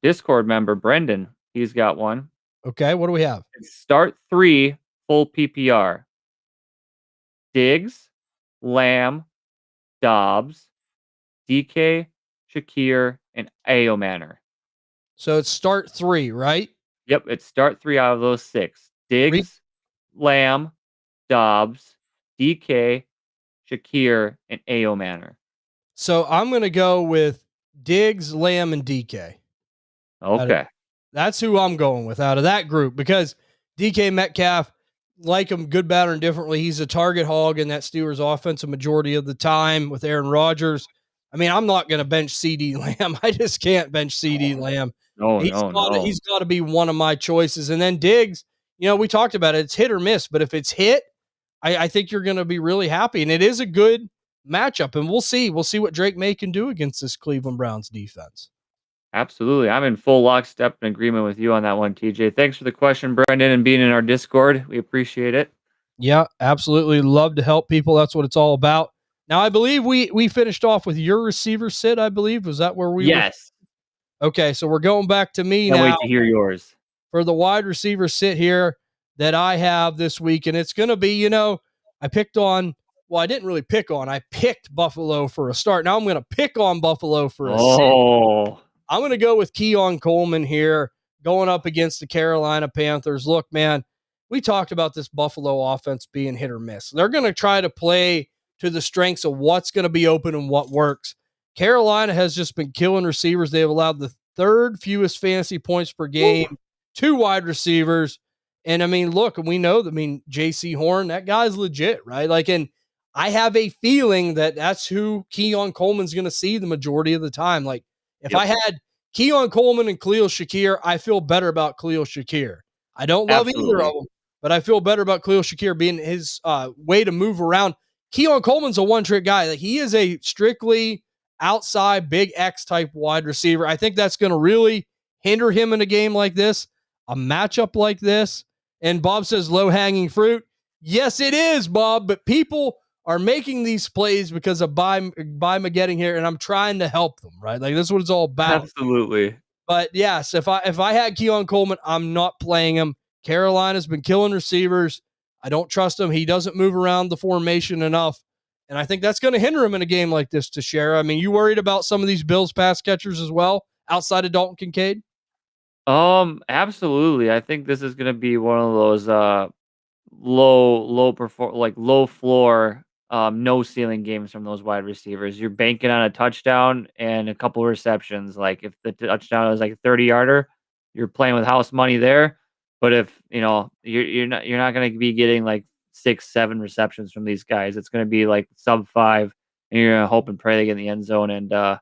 Discord member Brendan. He's got one. Okay, what do we have? Start 3 full PPR. Diggs, Lamb, Dobbs, DK, Shakir, and Ayo Manor. So it's start 3, right? Yep, it's start 3 out of those 6. Diggs, Lamb, Dobbs, DK, Shakir, and Ayo Manor. So I'm going to go with Diggs, Lamb, and DK. Okay. That's who I'm going with out of that group because DK Metcalf, like him, good, bad, or indifferently, he's a target hog in that Steelers offense a majority of the time with Aaron Rodgers. I mean, I'm not going to bench CD Lamb. I just can't bench CD Lamb. He's got to be one of my choices. And then Diggs, you know, we talked about it. It's hit or miss, but if it's hit, I think you're going to be really happy. And it is a good matchup. And we'll see. We'll see what Drake May can do against this Cleveland Browns defense. Absolutely. I'm in full lockstep and agreement with you on that one, TJ. Thanks for the question, Brendan, and being in our Discord. We appreciate it. Yeah, absolutely. Love to help people. That's what it's all about. Now, I believe we finished off with your receiver sit, I believe. Was that where we were? Okay, so we're going back to me now. Can't wait to hear yours. For the wide receiver sit here that I have this week, and it's going to be, you know, I picked Buffalo for a start. Now I'm going to pick on Buffalo for a sit. I'm going to go with Keon Coleman here going up against the Carolina Panthers. Look, man, we talked about this Buffalo offense being hit or miss. They're going to try to play to the strengths of what's going to be open and what works. Carolina has just been killing receivers. They have allowed the 3rd fewest fantasy points per game, 2 wide receivers. And I mean, look, we know that, JC Horn, that guy's legit, right? Like, and I have a feeling that that's who Keon Coleman's going to see the majority of the time. Like, if I had Keon Coleman and Khalil Shakir, I feel better about Khalil Shakir. I don't love either of them, but I feel better about Khalil Shakir being his way to move around. Keon Coleman's a one-trick guy. Like, he is a strictly outside big X type wide receiver. I think that's going to really hinder him in a game like this, a matchup like this. And Bob says low hanging fruit. Yes, it is, Bob, but people are making these plays because of by getting here, and I'm trying to help them, right? Like this is what it's all about. Absolutely. But yes, if I had Keon Coleman, I'm not playing him. Carolina's been killing receivers. I don't trust him. He doesn't move around the formation enough. And I think that's going to hinder him in a game like this, Teixeira. I mean, you worried about some of these Bills pass catchers as well, outside of Dalton Kincaid? Absolutely. I think this is gonna be one of those low floor, no ceiling games from those wide receivers. You're banking on a touchdown and a couple of receptions. Like if the touchdown is like a 30-yarder, you're playing with house money there. But if you're not gonna be getting like 6, 7 receptions from these guys. It's gonna be like sub 5, and you're gonna hope and pray they get in the end zone. And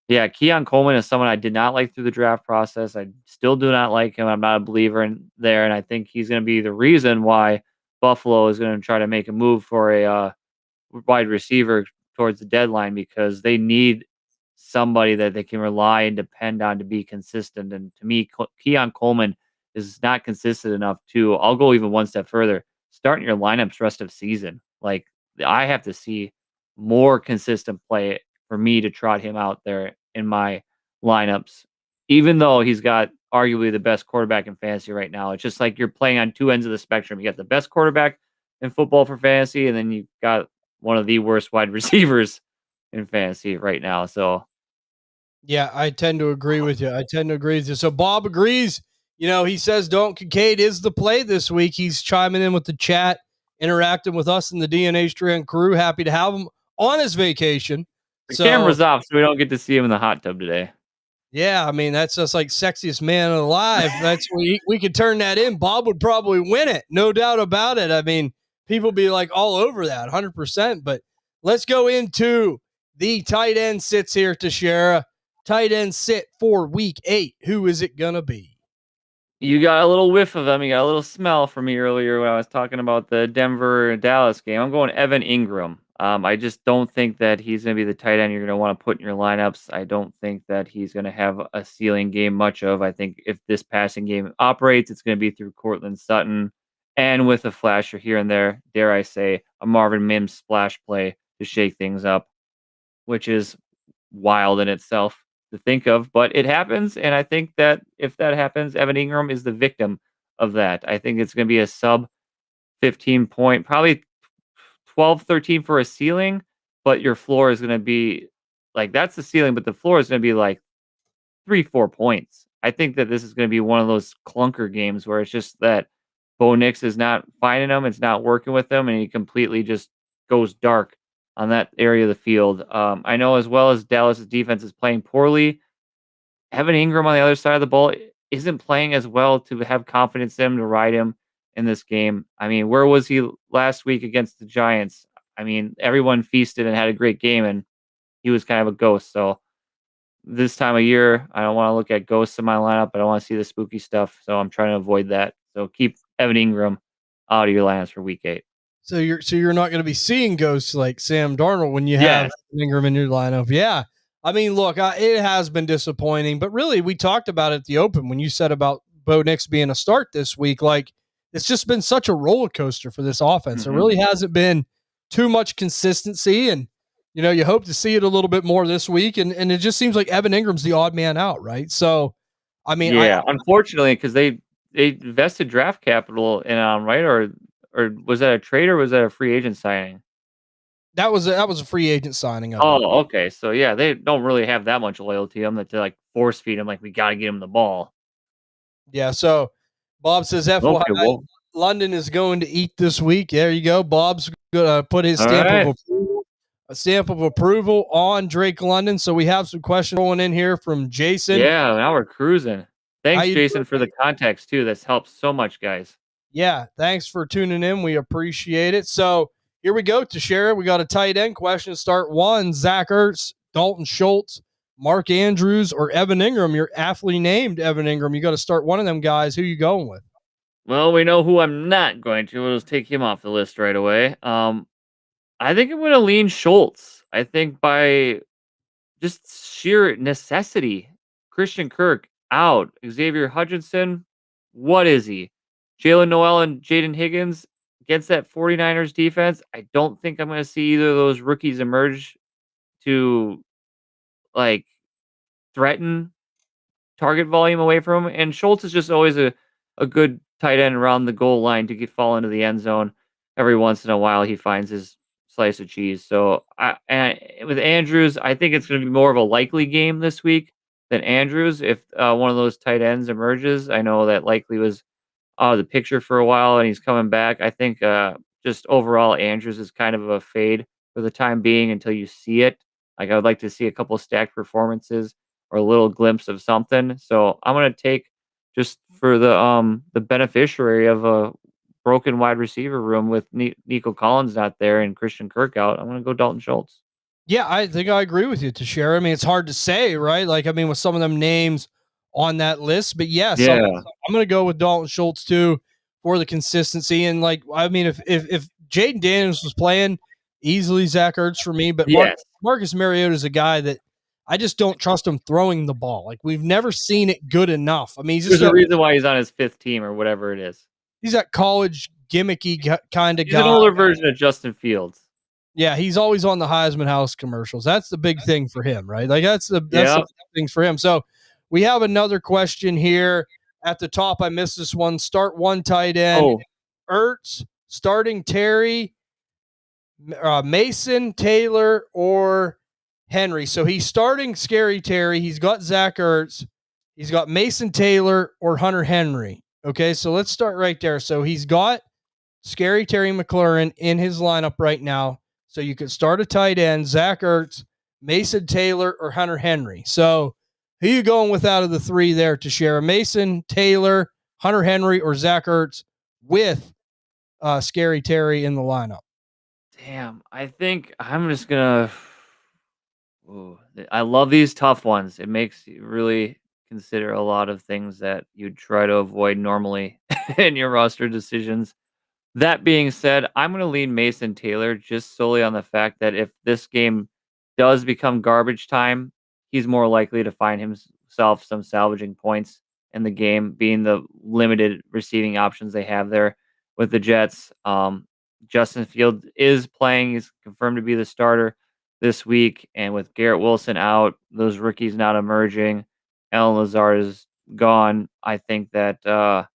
yeah, Keon Coleman is someone I did not like through the draft process. I still do not like him. I'm not a believer in there, and I think he's going to be the reason why Buffalo is going to try to make a move for a wide receiver towards the deadline because they need somebody that they can rely and depend on to be consistent. And to me, Keon Coleman is not consistent enough to. I'll go even one step further. Starting your lineups rest of season, like I have to see more consistent play for me to trot him out there in my lineups, even though he's got arguably the best quarterback in fantasy right now. It's just like you're playing on two ends of the spectrum. You got the best quarterback in football for fantasy, and then you've got one of the worst wide receivers in fantasy right now. So Yeah, I tend to agree with you. I tend to agree with you. So Bob agrees. You know, he says Dalton Kincaid is the play this week. He's chiming in with the chat, interacting with us and the DNA Strand crew. Happy to have him on his vacation. the So camera's off, so we don't get to see him in the hot tub today. yeah, I mean that's just like sexiest man alive. That's we could turn that in. Bob would probably win it, no doubt about it. I mean, people be like all over that, 100%. But let's go into the tight end sits here, Teixeira. Tight end sit for week 8. Who is it gonna be? You got a little whiff of them. You got a little smell from me earlier when I was talking about the Denver Dallas game. I'm going Evan Ingram. I just don't think that he's going to be the tight end you're going to want to put in your lineups. I don't think that he's going to have a ceiling game much of. I think if this passing game operates, it's going to be through Cortland Sutton and with a flasher here and there, dare I say, a Marvin Mims splash play to shake things up, which is wild in itself to think of, but it happens. And I think that if that happens, Evan Ingram is the victim of that. I think it's going to be a sub 15 point, probably 12, 13 for a ceiling, but your floor is going to be like that's the ceiling, but the floor is going to be like 3, 4 points. I think that this is going to be one of those clunker games where it's just that Bo Nix is not finding them, it's not working with them, and he completely just goes dark on that area of the field. I know as well as Dallas's defense is playing poorly. Evan Ingram on the other side of the ball isn't playing as well to have confidence in him to ride him in this game. I mean, where was he last week against the Giants? I mean, everyone feasted and had a great game, and he was kind of a ghost. So this time of year, I don't want to look at ghosts in my lineup. I don't want to see the spooky stuff. So I'm trying to avoid that. So keep Evan Ingram out of your lineups for week 8. So you're not going to be seeing ghosts like Sam Darnold when you have Yes. Ingram in your lineup. Yeah. I mean, look, it has been disappointing, but really we talked about it at the open when you said about Bo Nix being a start this week. Like it's just been such a roller coaster for this offense. There really hasn't been too much consistency, and you hope to see it a little bit more this week. And it just seems like Evan Ingram's the odd man out, right? So, I mean, Yeah, unfortunately, because they invested draft capital in right, or was that a trade or was that a free agent signing? that was a free agent signing of it. Oh, okay. So yeah, they don't really have that much loyalty to him that to like force feed him like we got to get him the ball. Yeah. So Bob says, Okay, FYI, well, London is going to eat this week. There you go. Bob's going to put his all stamp right. of approval, a stamp of approval on Drake London. So we have some questions rolling in here from Jason. Yeah, now we're cruising. How Thanks, you Jason, doing? for the context too. That's helped so much, guys. Yeah, thanks for tuning in. We appreciate it. So here we go, Teixeira. We got a tight end question. Start one: Zach Ertz, Dalton Schultz, Mark Andrews, or Evan Ingram. You're aptly named Evan Ingram. You got to start one of them guys. Who you going with? Well, we know who I'm not going to. We'll just take him off the list right away. I think I'm going to lean Schultz. I think by just sheer necessity. Christian Kirk out. Xavier Hutchinson, what is he? Jalen Noel and Jaden Higgins against that 49ers defense. I don't think I'm going to see either of those rookies emerge to like threaten target volume away from him. And Schultz is just always a good tight end around the goal line to get fall into the end zone. Every once in a while, he finds his slice of cheese. So with Andrews, I think it's going to be more of a likely game this week than Andrews if one of those tight ends emerges. I know that likely was out of the picture for a while and he's coming back. I think just overall Andrews is kind of a fade for the time being until you see it. Like I would like to see a couple stacked performances or a little glimpse of something. So I'm gonna take just for the beneficiary of a broken wide receiver room with Nico Collins not there and Christian Kirk out. I'm gonna go Dalton Schultz. Yeah, I think I agree with you, Tashera. I mean, it's hard to say, right? Like, I mean, with some of them names on that list, but yes, Yeah. I'm going to go with Dalton Schultz too for the consistency. And like, I mean, if Jaden Daniels was playing, easily Zach Ertz for me, but Yes. Marcus Mariota is a guy that I just don't trust him throwing the ball. Like, we've never seen it good enough. I mean, There's a reason why he's on his 5th team or whatever it is. he's that college gimmicky kind of He's guy. an older version of Justin Fields. Yeah, he's always on the Heisman House commercials. That's the big thing for him, right? Like that's the big thing for him. So we have another question here at the top. I missed this one. Start one tight end. Oh, Ertz, starting Terry, Mason, Taylor, or Henry. So he's starting Scary Terry. He's got Zach Ertz. He's got Mason Taylor or Hunter Henry. Okay, so let's start right there. So he's got Scary Terry McLaurin in his lineup right now. So you could start a tight end, Zach Ertz, Mason Taylor, or Hunter Henry. So who are you going with out of the three there to share? Mason Taylor, Hunter Henry, or Zach Ertz with Scary Terry in the lineup? damn. I think I'm just gonna. Ooh, I love these tough ones. It makes you really consider a lot of things that you'd try to avoid normally in your roster decisions. That being said, I'm going to lean Mason Taylor just solely on the fact that if this game does become garbage time, he's more likely to find himself some salvaging points in the game, being the limited receiving options they have there with the Jets. Justin Field is playing; he's confirmed to be the starter this week, and with Garrett Wilson out, those rookies not emerging, Alan Lazard is gone. I think that.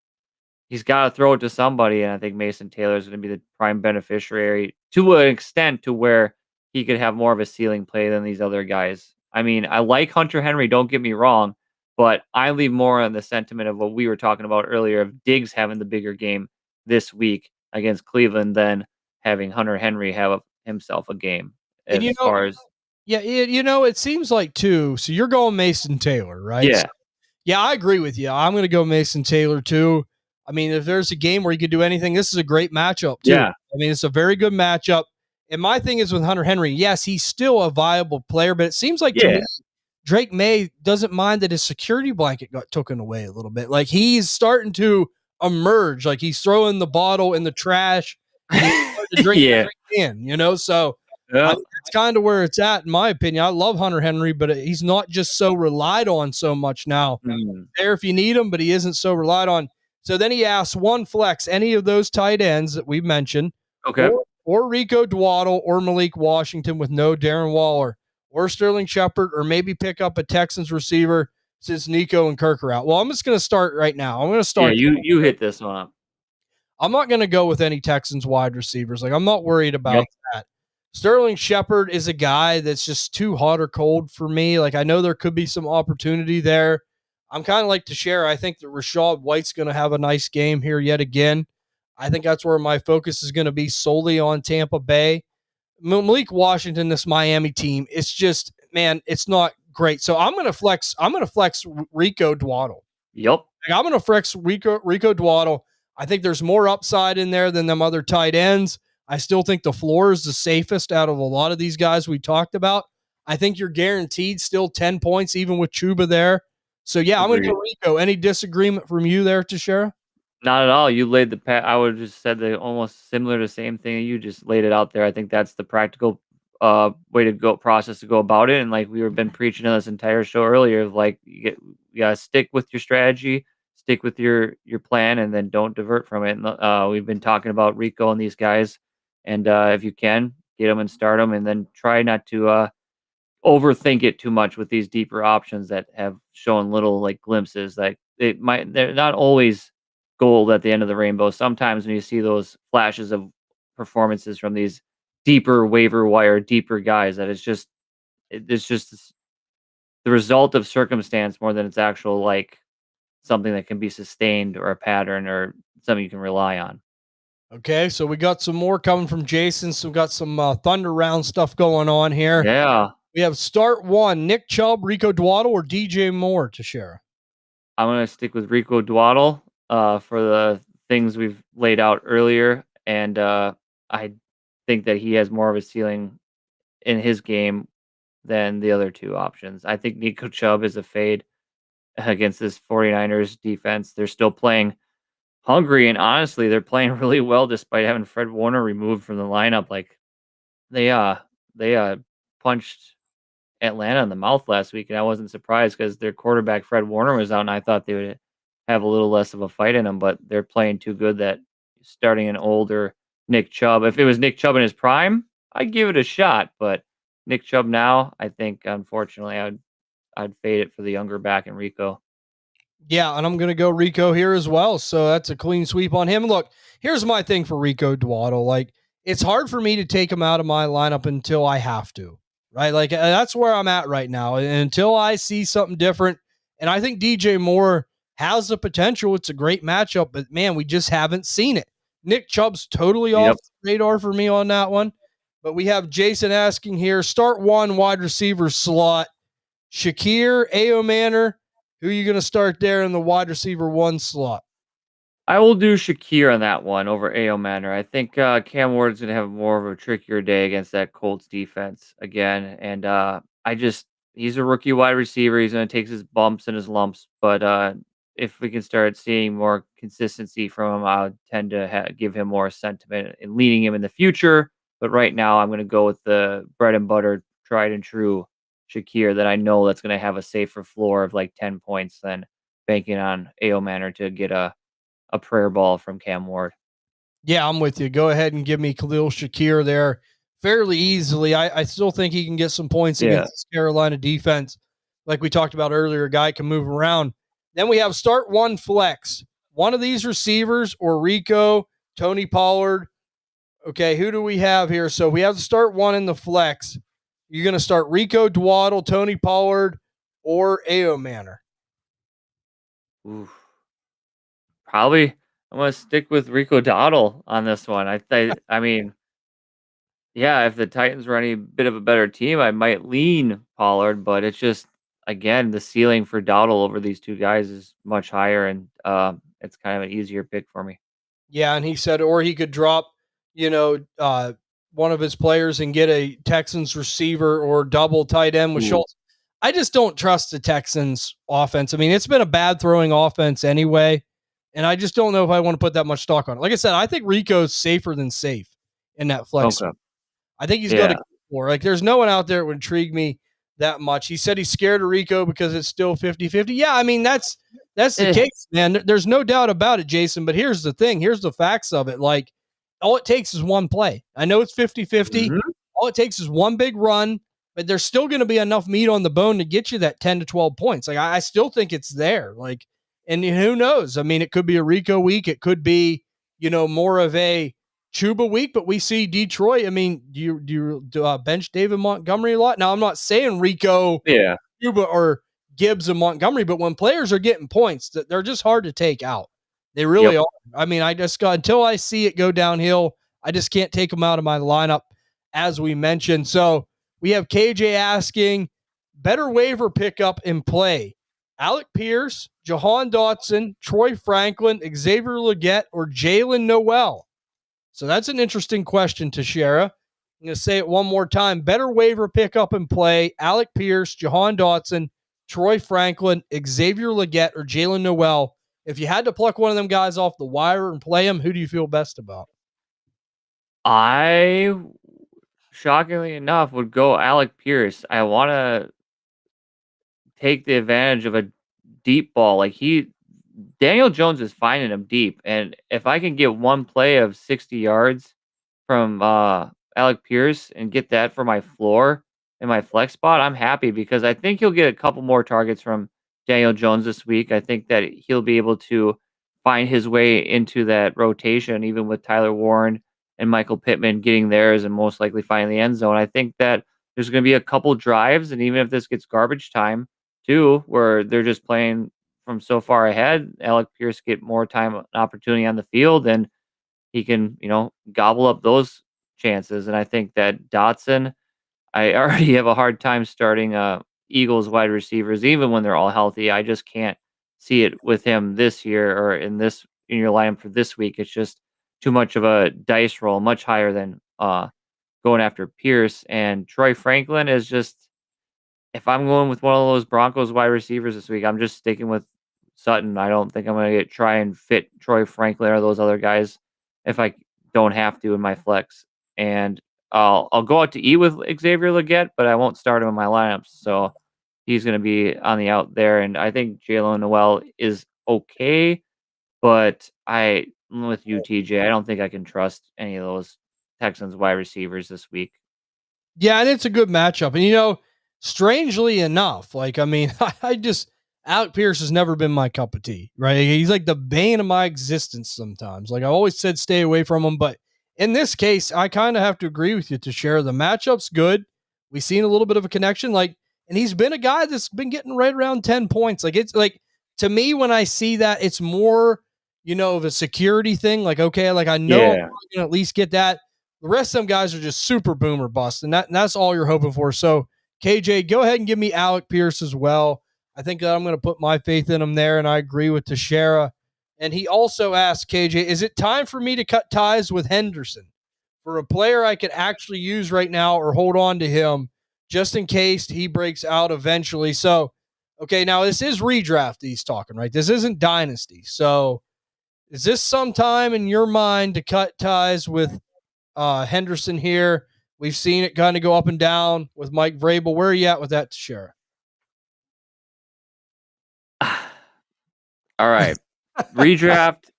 He's got to throw it to somebody, and I think Mason Taylor is going to be the prime beneficiary to an extent to where he could have more of a ceiling play than these other guys. I mean, I like Hunter Henry, don't get me wrong, but I leave more on the sentiment of what we were talking about earlier of Diggs having the bigger game this week against Cleveland than having Hunter Henry have himself a game And as far as yeah, it seems like too. So you're going Mason Taylor, right? yeah. So, yeah, I agree with you. I'm going to go Mason Taylor too. I mean, if there's a game where you could do anything, this is a great matchup too. Yeah. I mean, it's a very good matchup. And my thing is with Hunter Henry, yes, he's still a viable player, but it seems like to me, Drake May doesn't mind that his security blanket got taken away a little bit. Like he's starting to emerge, like he's throwing the bottle in the trash and he's starting to drink Yeah. in. So I think that's kind of where it's at, in my opinion. I love Hunter Henry, but he's not just so relied on so much now. There if you need him, but he isn't so relied on. So then he asks one flex, any of those tight ends that we mentioned, Okay. or Rico Dwaddle or Malik Washington with no Darren Waller or Sterling Shepard, or maybe pick up a Texans receiver since Nico and Kirk are out. Well, I'm just going to start right now. I'm going to start. Yeah, you hit this one up. I'm not going to go with any Texans wide receivers. Like, I'm not worried about that. Sterling Shepard is a guy that's just too hot or cold for me. Like, I know there could be some opportunity there. I'm kind of like to share. I think that Rachaad White's going to have a nice game here yet again. I think that's where my focus is going to be solely on Tampa Bay. Malik Washington, this Miami team, it's just, man, it's not great. So I'm going to flex Rico Dwaddle. Yep. Like, I'm going to flex Rico Dwaddle. I think there's more upside in there than them other tight ends. I still think the floor is the safest out of a lot of these guys we talked about. I think you're guaranteed still 10 points, even with Chuba there. So, yeah, I'm going to go Rico. Any disagreement from you there, Tashera? Not at all. You laid the I would have just said the almost similar to same thing. You just laid it out there. I think that's the practical way to go process to go about it. And like we were been preaching on this entire show earlier, of like you gotta stick with your strategy, stick with your plan, and then don't divert from it. And we've been talking about Rico and these guys, and if you can get them and start them, and then try not to overthink it too much with these deeper options that have shown little like glimpses. Like they're not always gold at the end of the rainbow. Sometimes when you see those flashes of performances from these deeper waiver wire, deeper guys, that it's just the result of circumstance more than it's actual like something that can be sustained or a pattern or something you can rely on. Okay, so we got some more coming from Jason. So we got some Thunder Round stuff going on here. Yeah. We have start one, Nick Chubb, Rico Dwaddle, or DJ Moore to share. I'm gonna stick with Rico Dwaddle for the things we've laid out earlier, and I think that he has more of a ceiling in his game than the other two options. I think Nico Chubb is a fade against this 49ers defense. They're still playing hungry, and honestly, they're playing really well despite having Fred Warner removed from the lineup. Like they uh they punched Atlanta in the mouth last week, and I wasn't surprised because their quarterback Fred Warner was out, and I thought they would have a little less of a fight in them. But they're playing too good that starting an older Nick Chubb. If it was Nick Chubb in his prime, I'd give it a shot. But Nick Chubb now, I think unfortunately, I'd fade it for the younger back in Rico. Yeah, and I'm going to go Rico here as well. So that's a clean sweep on him. Look, here's my thing for Rico Dwaddle. Like, it's hard for me to take him out of my lineup until I have to, right? Like, that's where I'm at right now. And until I see something different, and I think DJ Moore has the potential. It's a great matchup, but man, we just haven't seen it. Nick Chubb's totally off the radar for me on that one. But we have Jason asking here, start one wide receiver slot, Shakir, A.O. Manor. Who are you going to start there in the wide receiver one slot? I will do Shakir on that one over A.O. Manor. I think Cam Ward's going to have more of a trickier day against that Colts defense again. And he's a rookie wide receiver. He's going to take his bumps and his lumps. But if we can start seeing more consistency from him, I would tend to give him more sentiment and leading him in the future. But right now, I'm going to go with the bread and butter, tried and true Shakir that I know that's going to have a safer floor of like 10 points than banking on A.O. Manor to get a prayer ball from Cam Ward. Yeah, I'm with you. Go ahead and give me Khalil Shakir there fairly easily. I still think he can get some points against this Carolina defense. Like we talked about earlier, a guy can move around. Then we have start one flex. One of these receivers or Rico, Tony Pollard. Okay, who do we have here? So we have to start one in the flex. You're going to start Rico Dwaddle, Tony Pollard, or A.O. Manor. Oof. Probably I'm gonna stick with Rico Dowdle on this one. I mean, yeah, if the Titans were any bit of a better team, I might lean Pollard, but it's just again the ceiling for Dowdle over these two guys is much higher, and it's kind of an easier pick for me. Yeah, and he said, or he could drop, one of his players and get a Texans receiver or double tight end with Ooh. Schultz. I just don't trust the Texans offense. I mean, it's been a bad throwing offense anyway, and I just don't know if I want to put that much stock on it. Like I said, I think Rico's safer than safe in that flex. Okay. I think he's got a floor. Like, there's no one out there that would intrigue me that much. He said he's scared of Rico because it's still 50-50. Yeah, I mean, that's the case, man. There's no doubt about it, Jason. But here's the thing. Here's the facts of it. Like, all it takes is one play. I know it's 50-50. Mhm. All it takes is one big run, but there's still going to be enough meat on the bone to get you that 10 to 12 points. Like, I still think it's there. Like, and who knows? I mean, it could be a Rico week. It could be, more of a Chuba week, but we see Detroit. I mean, do you bench David Montgomery a lot? Now, I'm not saying Rico, Chuba, or Gibbs and Montgomery, but when players are getting points, they're just hard to take out. They really are. I mean, until I see it go downhill, I just can't take them out of my lineup, as we mentioned. So we have KJ asking, better waiver pickup in play: Alec Pierce, Jahan Dotson, Troy Franklin, Xavier Legette, or Jalen Noel? So that's an interesting question, Tashera. I'm going to say it one more time. Better waiver pickup and play: Alec Pierce, Jahan Dotson, Troy Franklin, Xavier Legette, or Jalen Noel. If you had to pluck one of them guys off the wire and play them, who do you feel best about? I shockingly enough, would go Alec Pierce. I want to take the advantage of a deep ball. Daniel Jones is finding him deep, and if I can get one play of 60 yards from Alec Pierce and get that for my floor and my flex spot, I'm happy because I think he'll get a couple more targets from Daniel Jones this week. I think that he'll be able to find his way into that rotation, even with Tyler Warren and Michael Pittman getting theirs and most likely finding the end zone. I think that there's going to be a couple drives, and even if this gets garbage time too, where they're just playing from so far ahead, Alec Pierce get more time and opportunity on the field, and he can, gobble up those chances. And I think that Dotson, I already have a hard time starting Eagles wide receivers, even when they're all healthy. I just can't see it with him this year or in your lineup for this week. It's just too much of a dice roll, much higher than going after Pierce. And Troy Franklin is just, if I'm going with one of those Broncos wide receivers this week, I'm just sticking with Sutton. I don't think I'm going to try and fit Troy Franklin or those other guys if I don't have to in my flex. And I'll go out to eat with Xavier Legette, but I won't start him in my lineups. So he's going to be on the out there. And I think Jalen Noel is okay, but I'm with you, TJ. I don't think I can trust any of those Texans wide receivers this week. Yeah, and it's a good matchup. And strangely enough, Alec Pierce has never been my cup of tea, right? He's like the bane of my existence sometimes. Like I always said, stay away from him. But in this case, I kind of have to agree with you to share the matchup's good. We've seen a little bit of a connection. And he's been a guy that's been getting right around 10 points. It's like, to me, when I see that, it's more, of a security thing. I know I'm going to at least get that. The rest of them guys are just super boomer bust, and that's all you're hoping for. So, KJ, go ahead and give me Alec Pierce as well. I think that I'm going to put my faith in him there, and I agree with Teixeira. And he also asked, KJ, is it time for me to cut ties with Henderson for a player I could actually use right now or hold on to him just in case he breaks out eventually? So, okay, now this is redraft he's talking, right? This isn't dynasty. So, is this sometime in your mind to cut ties with Henderson here? We've seen it kind of go up and down with Mike Vrabel. Where are you at with that, Teixeira? All right. Redraft.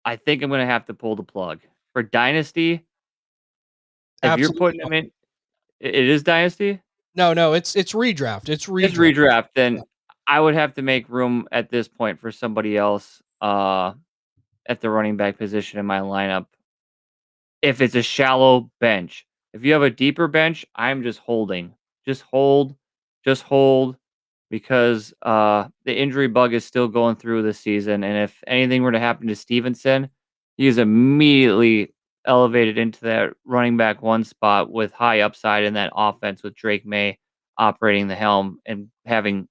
I think I'm going to have to pull the plug. For Dynasty, if you're putting him in, it is Dynasty? No, it's redraft. It's redraft. It's redraft. Then I would have to make room at this point for somebody else at the running back position in my lineup. If it's a shallow bench. If you have a deeper bench, I'm just holding. Just hold. Just hold. Because the injury bug is still going through this season. And if anything were to happen to Stevenson, he is immediately elevated into that running back one spot with high upside in that offense with Drake May operating the helm and having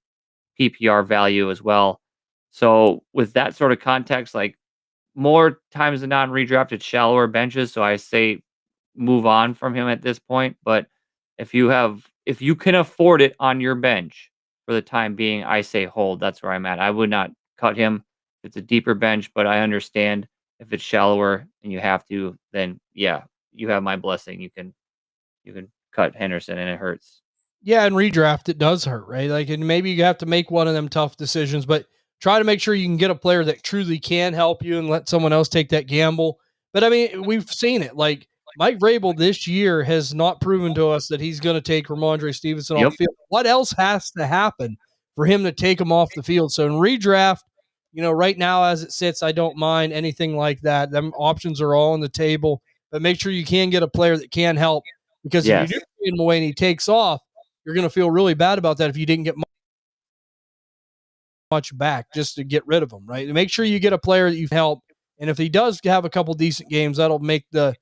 PPR value as well. So with that sort of context, like more times than not in redrafted shallower benches. So I say move on from him at this point. But if you can afford it on your bench for the time being, I say hold. That's where I'm at. I would not cut him if it's a deeper bench, but I understand if it's shallower and you have to, then yeah, you have my blessing. You can cut Henderson and it hurts. Yeah, and redraft it does hurt, right? And maybe you have to make one of them tough decisions, but try to make sure you can get a player that truly can help you and let someone else take that gamble. But we've seen it. Like Mike Vrabel this year has not proven to us that he's going to take Ramondre Stevenson off the field. What else has to happen for him to take him off the field? So in redraft, right now as it sits, I don't mind anything like that. Them options are all on the table, but make sure you can get a player that can help, because if you do trade him away and he takes off, you're going to feel really bad about that if you didn't get much back just to get rid of him, right? Make sure you get a player that you've helped. And if he does have a couple decent games, that'll make the,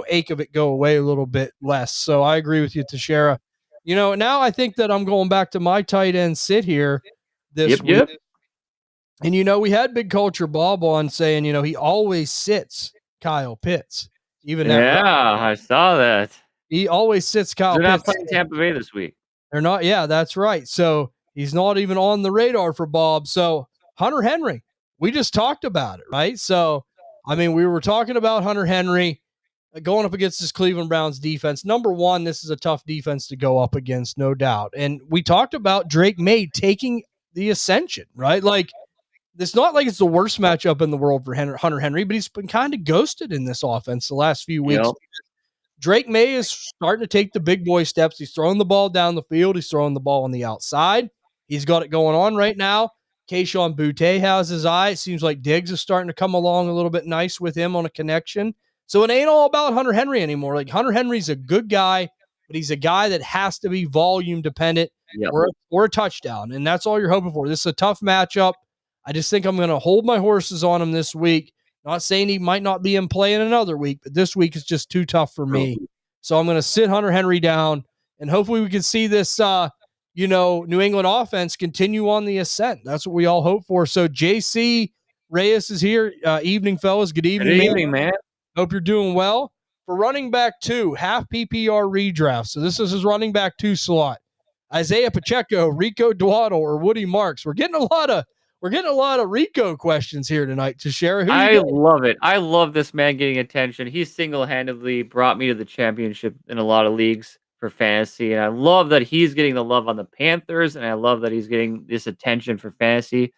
ache of it go away a little bit less. So I agree with you, Teixeira. Now I think that I'm going back to my tight end sit here this week. Yep. And, we had Big Culture Bob on saying, he always sits Kyle Pitts. I saw that. He always sits Kyle Pitts. They're not playing Tampa Bay this week. They're not. Yeah, that's right. So he's not even on the radar for Bob. So Hunter Henry, we just talked about it, right? So, we were talking about Hunter Henry. going up against this Cleveland Browns defense. Number one, this is a tough defense to go up against, no doubt. And we talked about Drake May taking the ascension, right? Like, it's not like it's the worst matchup in the world for Hunter Henry, but he's been kind of ghosted in this offense the last few weeks. Yep. Drake May is starting to take the big boy steps. He's throwing the ball down the field. He's throwing the ball on the outside. He's got it going on right now. Kayshon Boutte has his eye. It seems like Diggs is starting to come along a little bit nice with him on a connection. So it ain't all about Hunter Henry anymore. Like, Hunter Henry's a good guy, but he's a guy that has to be volume dependent or a touchdown. And that's all you're hoping for. This is a tough matchup. I just think I'm going to hold my horses on him this week. Not saying he might not be in play in another week, but this week is just too tough for me. So I'm going to sit Hunter Henry down, and hopefully we can see this, New England offense continue on the ascent. That's what we all hope for. So JC Reyes is here. Evening, fellas. Good evening. Good evening, man. Hope you're doing well. For running back 2, half PPR redraft. So this is his running back 2 slot. Isaiah Pacheco, Rico Dwaddle, or Woody Marks. We're getting a lot of Rico questions here tonight to share. I love it. I love this man getting attention. He single-handedly brought me to the championship in a lot of leagues for fantasy, and I love that he's getting the love on the Panthers, and I love that he's getting this attention for fantasy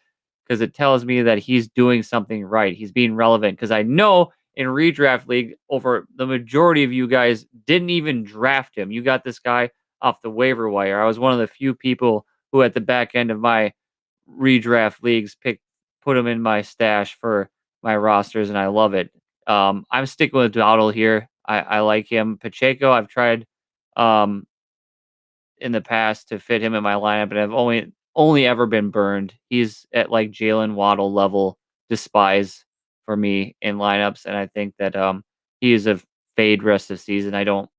because it tells me that he's doing something right. He's being relevant because I know in redraft league, over the majority of you guys didn't even draft him. You got this guy off the waiver wire. I was one of the few people who at the back end of my redraft leagues put him in my stash for my rosters, and I love it. I'm sticking with Dowdle here. I like him. Pacheco, I've tried in the past to fit him in my lineup, but I've only ever been burned. He's at like Jalen Waddle level despise for me in lineups, and I think that he is a fade rest of the season. I don't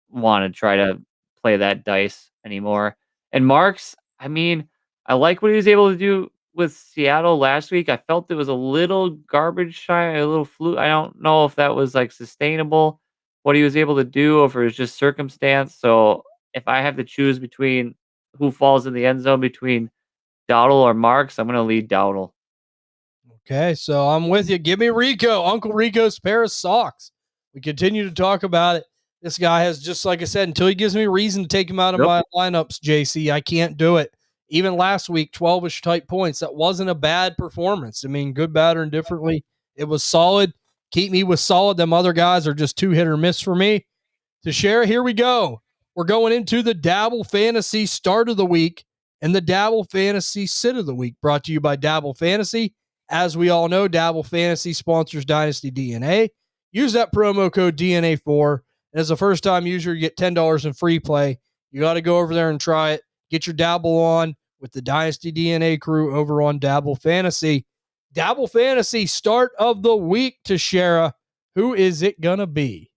want to try to play that dice anymore. And Marks, I mean, I like what he was able to do with Seattle last week. I felt it was a little garbage time, a little fluke. I don't know if that was like sustainable, what he was able to do, or if it was just circumstance. So if I have to choose between who falls in the end zone between Dowdle or Marks, I'm going to lead Dowdle. Okay, so I'm with you. Give me Rico, Uncle Rico's pair of socks. We continue to talk about it. This guy has, just like I said, until he gives me a reason to take him out of my lineups, JC, I can't do it. Even last week, 12-ish type points. That wasn't a bad performance. I mean, good, bad, or indifferently, it was solid. Keep me with solid. Them other guys are just too hit or miss for me. To share, here we go. We're going into the Dabble Fantasy Start of the Week and the Dabble Fantasy Sit of the Week, brought to you by Dabble Fantasy. As we all know, Dabble Fantasy sponsors Dynasty DNA. Use that promo code DNA4. And as a first-time user, you get $10 in free play. You got to go over there and try it. Get your Dabble on with the Dynasty DNA crew over on Dabble Fantasy. Dabble Fantasy Start of the Week, Tashera. Who is it going to be?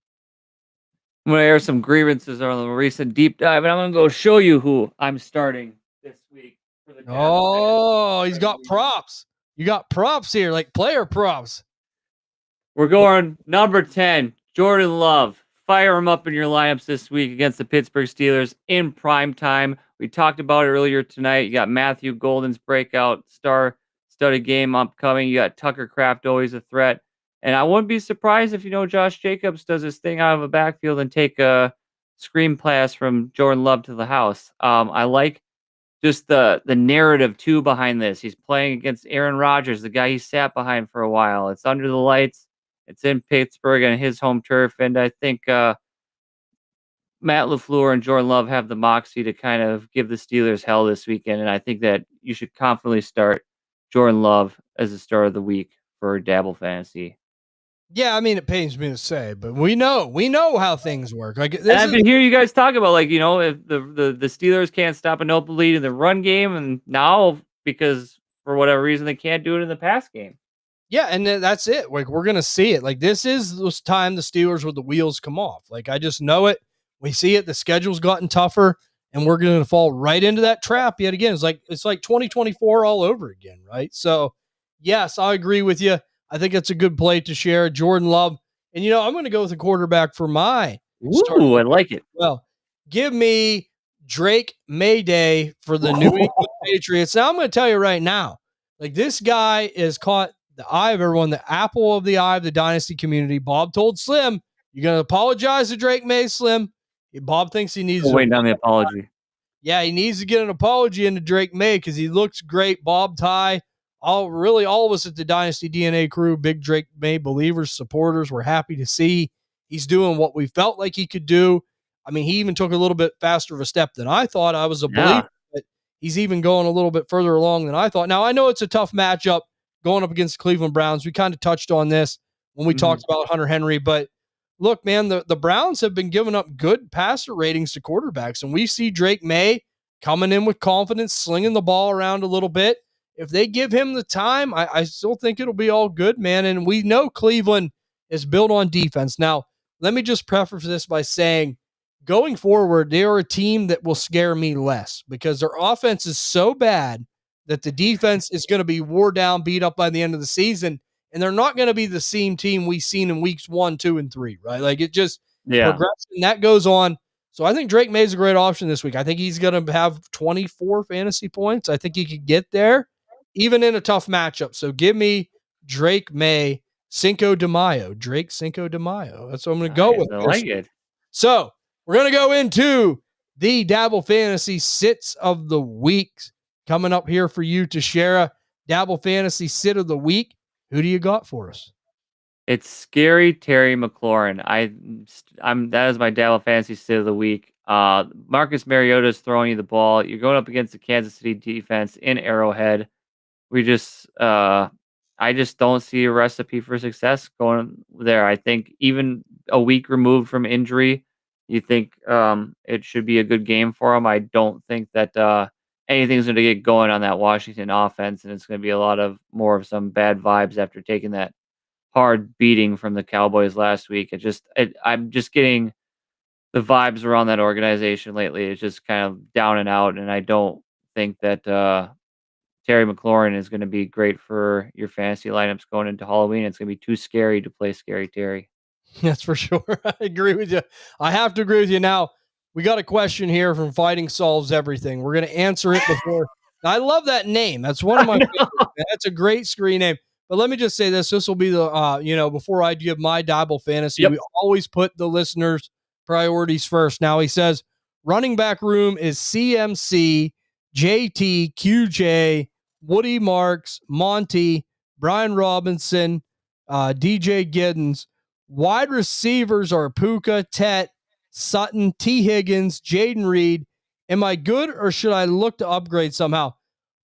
I'm going to air some grievances on the recent deep dive, and I'm going to go show you who I'm starting this week. For the He's got props. You got props here, like player props. We're going number 10, Jordan Love. Fire him up in your lineups this week against the Pittsburgh Steelers in prime time. We talked about it earlier tonight. You got Matthew Golden's breakout star-studded game upcoming. You got Tucker Kraft, always a threat. And I wouldn't be surprised if, Josh Jacobs does his thing out of a backfield and take a screen pass from Jordan Love to the house. I like just the narrative, too, behind this. He's playing against Aaron Rodgers, the guy he sat behind for a while. It's under the lights. It's in Pittsburgh and his home turf. And I think Matt LaFleur and Jordan Love have the moxie to kind of give the Steelers hell this weekend. And I think that you should confidently start Jordan Love as the start of the week for Dabble Fantasy. Yeah, I mean, it pains me to say, but we know how things work. Like, I've been hearing you guys talk about, like, if the Steelers can't stop an open lead in the run game, and now because for whatever reason they can't do it in the pass game. Yeah, and that's it. Like, we're gonna see it. Like, this is this time the Steelers with the wheels come off. Like, I just know it. We see it. The schedule's gotten tougher, and we're gonna fall right into that trap yet again. It's like 2024 all over again, right? So, yes, I agree with you. I think it's a good play to share. Jordan Love. And, I'm going to go with a quarterback for my start. Ooh, I like it. Well, give me Drake Mayday for the New England Patriots. Now, I'm going to tell you right now, like, this guy is caught the eye of everyone, the apple of the eye of the dynasty community. Bob told Slim, You going to apologize to Drake May, Slim? Bob thinks he needs Still to. waiting on the apology. Yeah, he needs to get an apology into Drake May because he looks great. Bob, Ty, all of us at the Dynasty DNA crew, big Drake May believers, supporters, we're happy to see he's doing what we felt like he could do. I mean, he even took a little bit faster of a step than I thought. I was a believer, but he's even going a little bit further along than I thought. Now, I know it's a tough matchup going up against the Cleveland Browns. We kind of touched on this when we talked about Hunter Henry, but look, man, the Browns have been giving up good passer ratings to quarterbacks, and we see Drake May coming in with confidence, slinging the ball around a little bit. If they give him the time, I still think it'll be all good, man. And we know Cleveland is built on defense. Now, let me just preface this by saying, going forward, they are a team that will scare me less because their offense is so bad that the defense is going to be wore down, beat up by the end of the season. And they're not going to be the same team we've seen in weeks 1, 2, and 3, right? Like it just progression that goes on. So I think Drake May is a great option this week. I think he's going to have 24 fantasy points. I think he could get there even in a tough matchup. So give me Drake May, Cinco de Mayo. Drake Cinco de Mayo. That's what I'm going to go with. I like it. So we're going to go into the Dabble Fantasy Sits of the Week coming up here for you, Tashera. Dabble Fantasy Sit of the Week. Who do you got for us? It's scary Terry McLaurin. That is my Dabble Fantasy Sit of the Week. Marcus Mariota is throwing you the ball. You're going up against the Kansas City defense in Arrowhead. I just don't see a recipe for success going there. I think even a week removed from injury, you think it should be a good game for him. I don't think that anything's going to get going on that Washington offense, and it's going to be a lot of more of some bad vibes after taking that hard beating from the Cowboys last week. I'm just getting the vibes around that organization lately. It's just kind of down and out, and I don't think that Terry McLaurin is going to be great for your fantasy lineups going into Halloween. It's going to be too scary to play Scary Terry. That's for sure. I agree with you. I have to agree with you. Now, we got a question here from Fighting Solves Everything. We're going to answer it before. I love that name. That's one of my favorites. That's a great screen name. But let me just say this. This will be the, before I give my Dabble Fantasy, we always put the listeners' priorities first. Now, he says, running back room is CMC, JT, QJ, Woody Marks, Monty, Brian Robinson, DJ Giddens. Wide receivers are Puka, Tet, Sutton, T. Higgins, Jaden Reed. Am I good or should I look to upgrade somehow?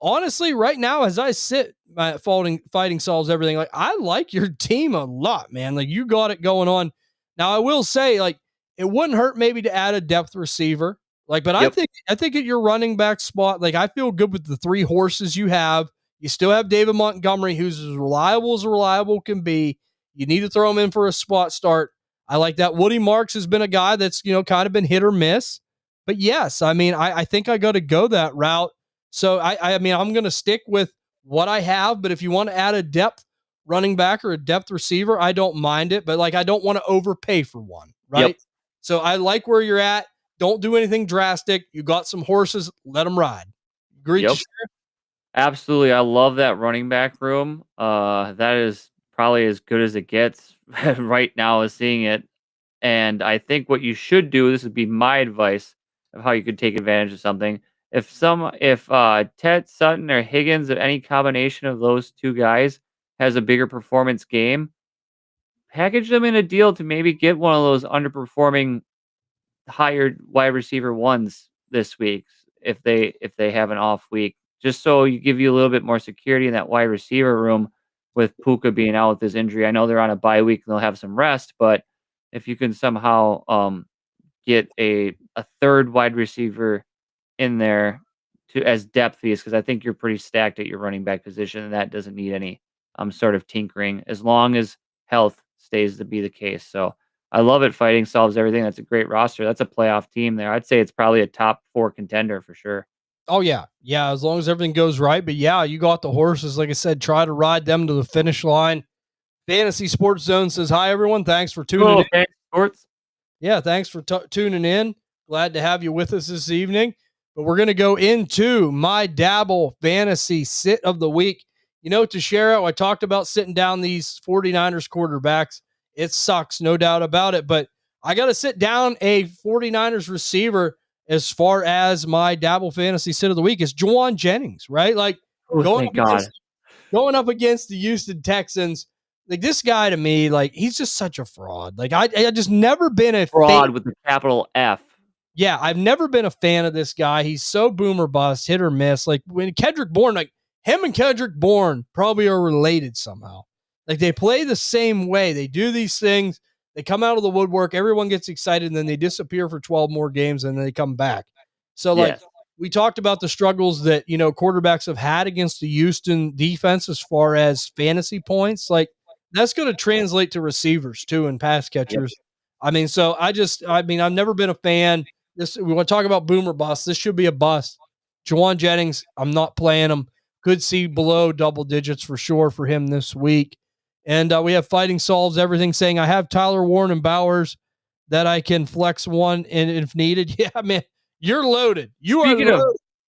Honestly, right now, as I sit Fighting Solves Everything, like I like your team a lot, man. Like you got it going on. Now, I will say, like, it wouldn't hurt maybe to add a depth receiver. Like, but I think at your running back spot, like I feel good with the 3 horses you have. You still have David Montgomery, who's as reliable can be. You need to throw him in for a spot start. I like that. Woody Marks has been a guy that's, kind of been hit or miss. But yes, I mean, I think I got to go that route. So, I mean, I'm going to stick with what I have. But if you want to add a depth running back or a depth receiver, I don't mind it. But, like, I don't want to overpay for one, right? Yep. So, I like where you're at. Don't do anything drastic. You got some horses. Let them ride. Agree? Yep. Absolutely. I love that running back room. That is probably as good as it gets right now as seeing it. And I think what you should do, this would be my advice of how you could take advantage of something. If Ted Sutton or Higgins, or any combination of those 2 guys has a bigger performance game, package them in a deal to maybe get one of those underperforming hired wide receiver ones this week if they have an off week, just so you give you a little bit more security in that wide receiver room with Puka being out with his injury. I know they're on a bye week and they'll have some rest, but if you can somehow get a third wide receiver in there as depth piece, because I think you're pretty stacked at your running back position, and that doesn't need any sort of tinkering as long as health stays to be the case. So I love it. Fighting Solves Everything. That's a great roster. That's a playoff team there. I'd say it's probably a top 4 contender for sure. Oh, yeah. Yeah, as long as everything goes right. But, yeah, you got the horses. Like I said, try to ride them to the finish line. Fantasy Sports Zone says, hi, everyone. Thanks for tuning in. Fantasy Sports. Yeah, thanks for tuning in. Glad to have you with us this evening. But we're going to go into my Dabble Fantasy Sit of the Week. Tashera, I talked about sitting down these 49ers quarterbacks. It sucks, no doubt about it. But I got to sit down a 49ers receiver as far as my Dabble Fantasy Sit of the Week is Juwan Jennings, right? Like Oh, going thank up God. against the Houston Texans. Like this guy to me, like he's just such a fraud. Like I just never been a Fraud fan. with the capital F. Yeah, I've never been a fan of this guy. He's so boomer bust, hit or miss. Like when Kendrick Bourne, like him and Kendrick Bourne probably are related somehow. Like they play the same way. They do these things. They come out of the woodwork. Everyone gets excited, and then they disappear for 12 more games, and then they come back. So like Yes. we talked about the struggles that quarterbacks have had against the Houston defense as far as fantasy points. Like that's going to translate to receivers too and pass catchers. I mean, so I've never been a fan. We want to talk about boomer bust. This should be a bust. Juwan Jennings, I'm not playing him. Could see below double digits for sure for him this week. And we have Fighting Solves Everything saying, I have Tyler Warren and Bowers that I can flex one and if needed. Yeah, man, you're loaded. Speaking of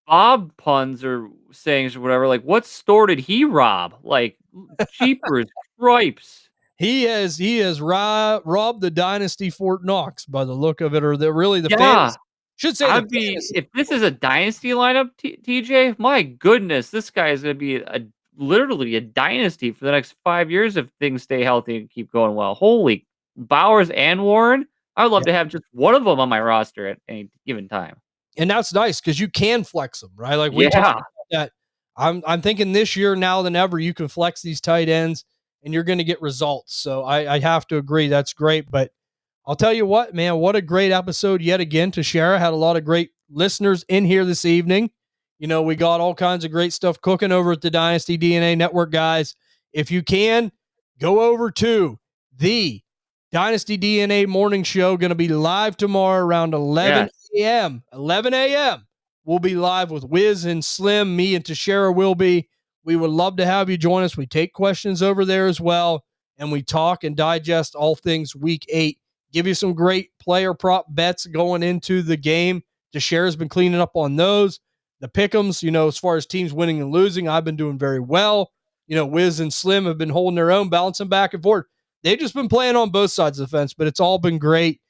Bob puns or sayings or whatever, like what store did he rob? Like cheapers, cripes. He has robbed the dynasty Fort Knox by the look of it, or the Yeah. fantasy. Should say I'd be if this is a dynasty lineup, TJ. My goodness, this guy is going to be literally a dynasty for the next 5 years if things stay healthy and keep going well. Holy Bowers and Warren, I would love to have just one of them on my roster at any given time. And that's nice because you can flex them, right? Like we talked about that. I'm thinking this year now than ever you can flex these tight ends and you're going to get results. So I have to agree that's great. But I'll tell you what, man, what a great episode yet again to share. I had a lot of great listeners in here this evening. We got all kinds of great stuff cooking over at the Dynasty DNA Network, guys. If you can, go over to the Dynasty DNA Morning Show. Going to be live tomorrow around 11 a.m. 11 a.m. We'll be live with Wiz and Slim. Me and Tashara will be. We would love to have you join us. We take questions over there as well, and we talk and digest all things Week 8. Give you some great player prop bets going into the game. Tashara's been cleaning up on those. The pick'ems, as far as teams winning and losing, I've been doing very well. Wiz and Slim have been holding their own, bouncing back and forth. They've just been playing on both sides of the fence, but it's all been great.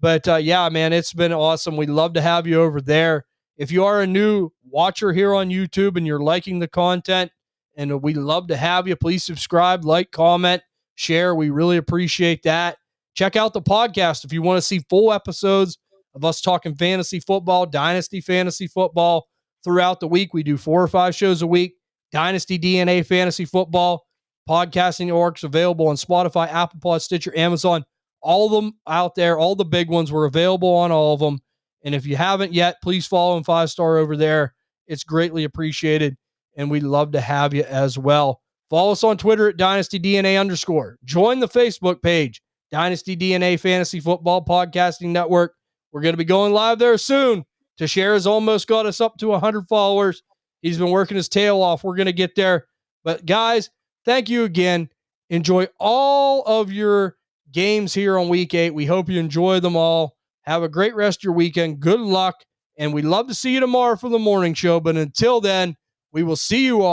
But yeah, man, it's been awesome. We'd love to have you over there. If you are a new watcher here on YouTube and you're liking the content, and we'd love to have you, please subscribe, like, comment, share. We really appreciate that. Check out the podcast if you want to see full episodes of us talking fantasy football, dynasty fantasy football throughout the week. We do 4 or 5 shows a week. Dynasty DNA Fantasy Football. Podcasting works available on Spotify, Apple Pod, Stitcher, Amazon. All of them out there, all the big ones. We're available on all of them. And if you haven't yet, please follow and 5-star over there. It's greatly appreciated, and we'd love to have you as well. Follow us on Twitter at DynastyDNA_. Join the Facebook page, Dynasty DNA Fantasy Football Podcasting Network. We're going to be going live there soon. Tashara's almost got us up to 100 followers. He's been working his tail off. We're going to get there. But guys, thank you again. Enjoy all of your games here on Week 8. We hope you enjoy them all. Have a great rest of your weekend. Good luck. And we'd love to see you tomorrow for the morning show. But until then, we will see you all.